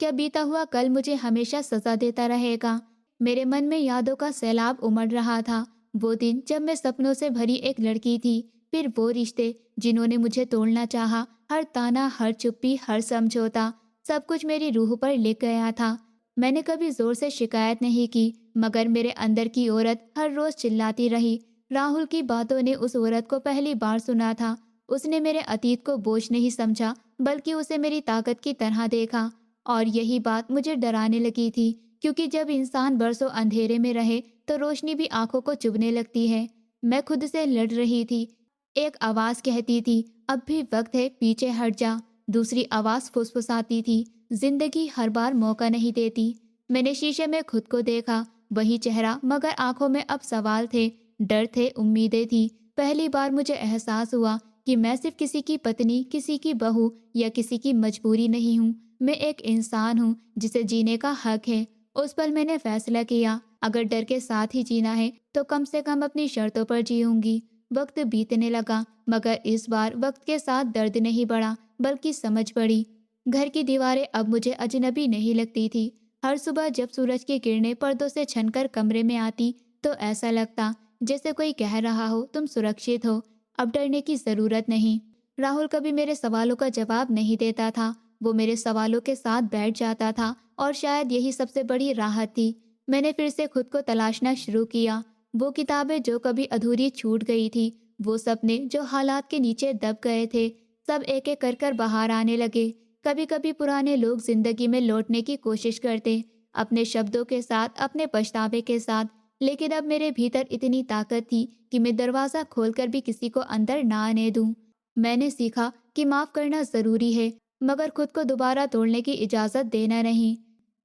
क्या बीता हुआ कल मुझे हमेशा सजा देता रहेगा? मेरे मन में यादों का सैलाब उमड़ रहा था। वो दिन जब मैं सपनों से भरी एक लड़की थी, फिर वो रिश्ते जिन्होंने मुझे तोड़ना चाहा, हर ताना, हर चुप्पी, हर समझौता, सब कुछ मेरी रूह पर लिख गया था। मैंने कभी जोर से शिकायत नहीं की, मगर मेरे अंदर की औरत हर रोज चिल्लाती रही। राहुल की बातों ने उस औरत को पहली बार सुना था। उसने मेरे अतीत को बोझ नहीं समझा, बल्कि उसे मेरी ताकत की तरह देखा। और यही बात मुझे डराने लगी थी, क्योंकि जब इंसान बरसों अंधेरे में रहे तो रोशनी भी आंखों को चुभने लगती है। मैं खुद से लड़ रही थी। एक आवाज कहती थी, अब भी वक्त है, पीछे हट जा। दूसरी आवाज फुसफुसाती थी, जिंदगी हर बार मौका नहीं देती। मैंने शीशे में खुद को देखा, वही चेहरा, मगर आंखों में अब सवाल थे, डर थे, उम्मीदें थी। पहली बार मुझे एहसास हुआ कि मैं सिर्फ किसी की पत्नी, किसी की बहू या किसी की मजबूरी नहीं हूँ। मैं एक इंसान हूँ जिसे जीने का हक है। उस पल मैंने फैसला किया, अगर डर के साथ ही जीना है तो कम से कम अपनी शर्तों पर जीऊंगी। वक्त बीतने लगा, मगर इस बार वक्त के साथ दर्द नहीं बढ़ा, बल्कि समझ बढ़ी। घर की दीवारें अब मुझे अजनबी नहीं लगती थी। हर सुबह जब सूरज की किरणें पर्दों से छनकर कमरे में आती, तो ऐसा लगता जैसे कोई कह रहा हो, तुम सुरक्षित हो, अब डरने की जरूरत नहीं। राहुल कभी मेरे सवालों का जवाब नहीं देता था, वो मेरे सवालों के साथ बैठ जाता था, और शायद यही सबसे बड़ी राहत थी। मैंने फिर से खुद को तलाशना शुरू किया। वो किताबें जो कभी अधूरी छूट गई थी, वो सपने जो हालात के नीचे दब गए थे, सब एक एक कर कर बाहर आने लगे। कभी कभी पुराने लोग जिंदगी में लौटने की कोशिश करते, अपने शब्दों के साथ, अपने पछतावे के साथ। लेकिन अब मेरे भीतर इतनी ताकत थी कि मैं दरवाजा खोलकर भी किसी को अंदर ना आने दूं। मैंने सीखा कि माफ करना जरूरी है, मगर खुद को दोबारा तोड़ने की इजाजत देना नहीं।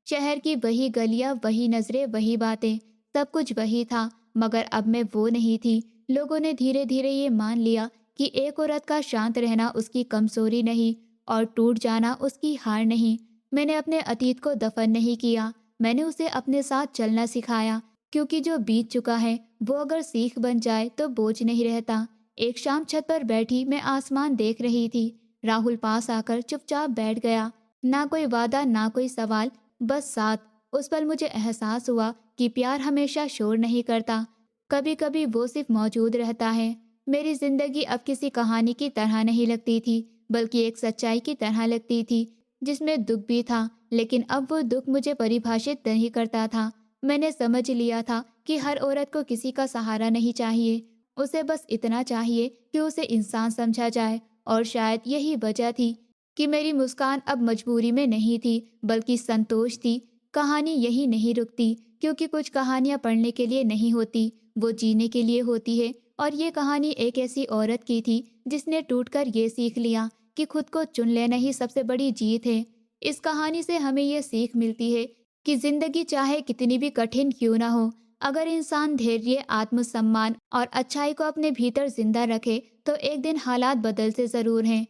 शहर की वही गलियां, वही नजरें, वही बातें, सब कुछ वही था, मगर अब मैं वो नहीं थी। लोगों ने धीरे धीरे ये मान लिया कि एक औरत का शांत रहना उसकी कमजोरी नहीं, और टूट जाना उसकी हार नहीं। मैंने अपने अतीत को दफन नहीं किया, मैंने उसे अपने साथ चलना सिखाया, क्योंकि जो बीत चुका है वो अगर सीख बन जाए तो बोझ नहीं रहता। एक शाम छत पर बैठी मैं आसमान देख रही थी। राहुल पास आकर चुपचाप बैठ गया। ना कोई वादा, ना कोई सवाल, बस साथ। उस पल मुझे एहसास हुआ कि प्यार हमेशा शोर नहीं करता, कभी कभी वो सिर्फ मौजूद रहता है। मेरी जिंदगी अब किसी कहानी की तरह नहीं लगती थी, बल्कि एक सच्चाई की तरह लगती थी, जिसमें दुख भी था, लेकिन अब वो दुख मुझे परिभाषित नहीं करता था। मैंने समझ लिया था कि हर औरत को किसी का सहारा नहीं चाहिए, उसे बस इतना चाहिए कि उसे इंसान समझा जाए। और शायद यही वजह थी कि मेरी मुस्कान अब मजबूरी में नहीं थी, बल्कि संतोष थी। कहानी यही नहीं रुकती, क्योंकि कुछ कहानियां पढ़ने के लिए नहीं होती, वो जीने के लिए होती है। और ये कहानी एक ऐसी औरत की थी जिसने टूटकर ये सीख लिया कि खुद को चुन लेना ही सबसे बड़ी जीत है। इस कहानी से हमें ये सीख मिलती है कि जिंदगी चाहे कितनी भी कठिन क्यों ना हो, अगर इंसान धैर्य, आत्मसम्मान और अच्छाई को अपने भीतर जिंदा रखे, तो एक दिन हालात बदलते जरूर हैं।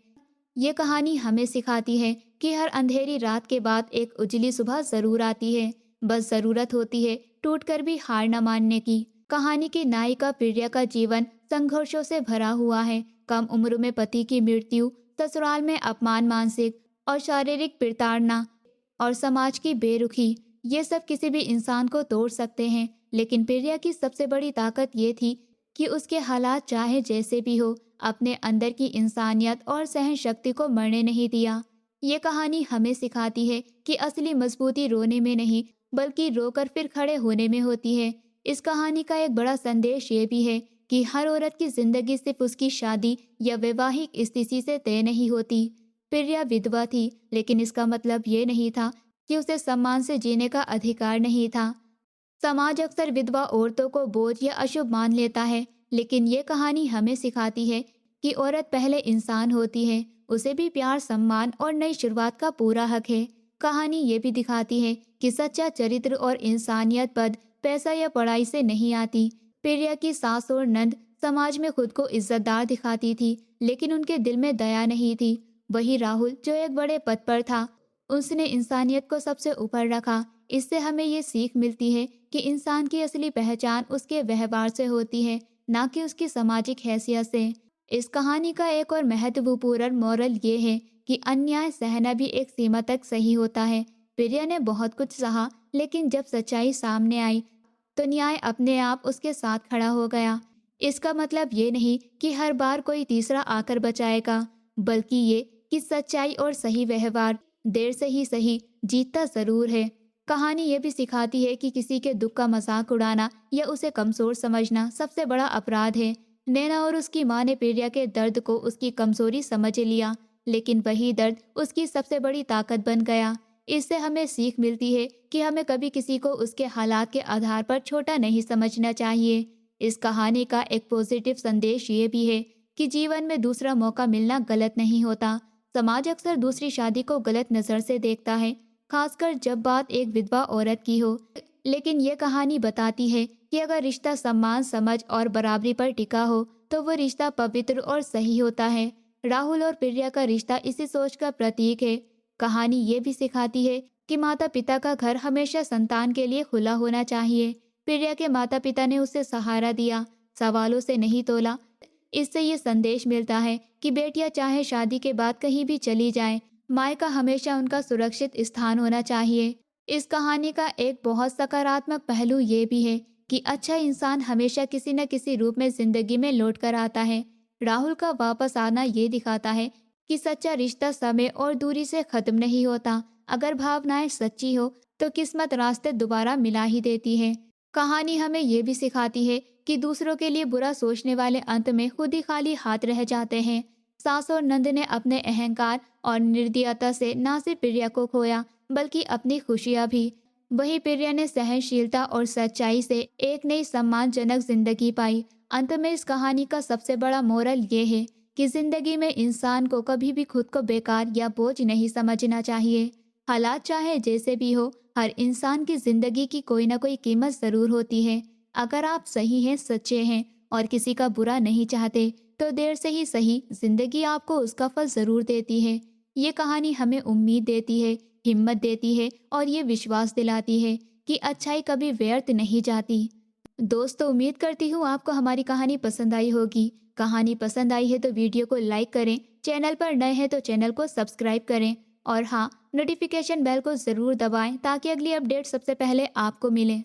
ये कहानी हमें सिखाती है कि हर अंधेरी रात के बाद एक उजली सुबह जरूर आती है। बस जरूरत होती है टूटकर भी हार न मानने की। कहानी की नायिका प्रिया का जीवन संघर्षों से भरा हुआ है। कम उम्र में पति की मृत्यु, ससुराल में अपमान, मानसिक और शारीरिक प्रताड़ना और समाज की बेरुखी, ये सब किसी भी इंसान को तोड़ सकते हैं। लेकिन प्रिया की सबसे बड़ी ताकत ये थी कि उसके हालात चाहे जैसे भी हो, अपने अंदर की इंसानियत और सहन शक्ति को मरने नहीं दिया। ये कहानी हमें सिखाती है कि असली मजबूती रोने में नहीं, बल्कि रोकर फिर खड़े होने में होती है। इस कहानी का एक बड़ा संदेश ये भी है कि हर औरत की जिंदगी सिर्फ उसकी शादी या वैवाहिक स्थिति से तय नहीं होती। प्रिया विधवा थी, लेकिन इसका मतलब ये नहीं था कि उसे सम्मान से जीने का अधिकार नहीं था। समाज अक्सर विधवा औरतों को बोझ या अशुभ मान लेता है, लेकिन ये कहानी हमें सिखाती है कि औरत पहले इंसान होती है, उसे भी प्यार, सम्मान और नई शुरुआत का पूरा हक है। कहानी ये भी दिखाती है कि सच्चा चरित्र और इंसानियत पद पैसा या पढ़ाई से नहीं आती। प्रिया की सास और नंद समाज में खुद को इज्जतदार दिखाती थी, लेकिन उनके दिल में दया नहीं थी। वही राहुल, जो एक बड़े पद पर था, उसने इंसानियत को सबसे ऊपर रखा। इससे हमें ये सीख मिलती है कि इंसान की असली पहचान उसके व्यवहार से होती है, ना कि उसकी सामाजिक हैसियत से। इस कहानी का एक और महत्वपूर्ण मोरल ये है कि अन्याय सहना भी एक सीमा तक सही होता है। प्रिया ने बहुत कुछ सहा, लेकिन जब सच्चाई सामने आई तो न्याय अपने आप उसके साथ खड़ा हो गया। इसका मतलब ये नहीं कि हर बार कोई तीसरा आकर बचाएगा, बल्कि ये कि सच्चाई और सही व्यवहार देर से ही सही जीतता जरूर है। कहानी ये भी सिखाती है कि किसी के दुख का मजाक उड़ाना या उसे कमजोर समझना सबसे बड़ा अपराध है। नैना और उसकी माँ ने प्रिया के दर्द को उसकी कमजोरी समझ लिया, लेकिन वही दर्द उसकी सबसे बड़ी ताकत बन गया। इससे हमें सीख मिलती है कि हमें कभी किसी को उसके हालात के आधार पर छोटा नहीं समझना चाहिए। इस कहानी का एक पॉजिटिव संदेश ये भी है कि जीवन में दूसरा मौका मिलना गलत नहीं होता। समाज अक्सर दूसरी शादी को गलत नजर से देखता है, खासकर जब बात एक विधवा औरत की हो। लेकिन ये कहानी बताती है कि अगर रिश्ता सम्मान, समझ और बराबरी पर टिका हो तो वो रिश्ता पवित्र और सही होता है। राहुल और प्रिया का रिश्ता इसी सोच का प्रतीक है। कहानी ये भी सिखाती है कि माता पिता का घर हमेशा संतान के लिए खुला होना चाहिए। प्रिया के माता पिता ने उसे सहारा दिया, सवालों से नहीं तोला। इससे ये संदेश मिलता है कि बेटियां चाहे शादी के बाद कहीं भी चली जाएं, मायका हमेशा उनका सुरक्षित स्थान होना चाहिए। इस कहानी का एक बहुत सकारात्मक पहलू ये भी है कि अच्छा इंसान हमेशा किसी न किसी रूप में जिंदगी में लौट कर आता है। राहुल का वापस आना ये दिखाता है कि सच्चा रिश्ता समय और दूरी से खत्म नहीं होता। अगर भावनाएं सच्ची हो तो किस्मत रास्ते दोबारा मिला ही देती है। कहानी हमें ये भी सिखाती है कि दूसरों के लिए बुरा सोचने वाले अंत में खुद ही खाली हाथ रह जाते हैं। सास और नंद ने अपने अहंकार और निर्दयता से ना सिर्फ प्रिया को खोया, बल्कि अपनी खुशियां भी। वही प्रिया ने सहनशीलता और सच्चाई से एक नई सम्मानजनक जिंदगी पाई। अंत में इस कहानी का सबसे बड़ा मोरल ये है कि जिंदगी में इंसान को कभी भी खुद को बेकार या बोझ नहीं समझना चाहिए। हालात चाहे जैसे भी हो, हर इंसान की जिंदगी की कोई ना कोई कीमत जरूर होती है। अगर आप सही हैं, सच्चे हैं और किसी का बुरा नहीं चाहते, तो देर से ही सही जिंदगी आपको उसका फल जरूर देती है। ये कहानी हमें उम्मीद देती है, हिम्मत देती है और ये विश्वास दिलाती है कि अच्छाई कभी व्यर्थ नहीं जाती। दोस्तों, उम्मीद करती हूँ आपको हमारी कहानी पसंद आई होगी। कहानी पसंद आई है तो वीडियो को लाइक करें, चैनल पर नए हैं तो चैनल को सब्सक्राइब करें और हाँ, नोटिफिकेशन बेल को ज़रूर दबाएं ताकि अगली अपडेट सबसे पहले आपको मिले।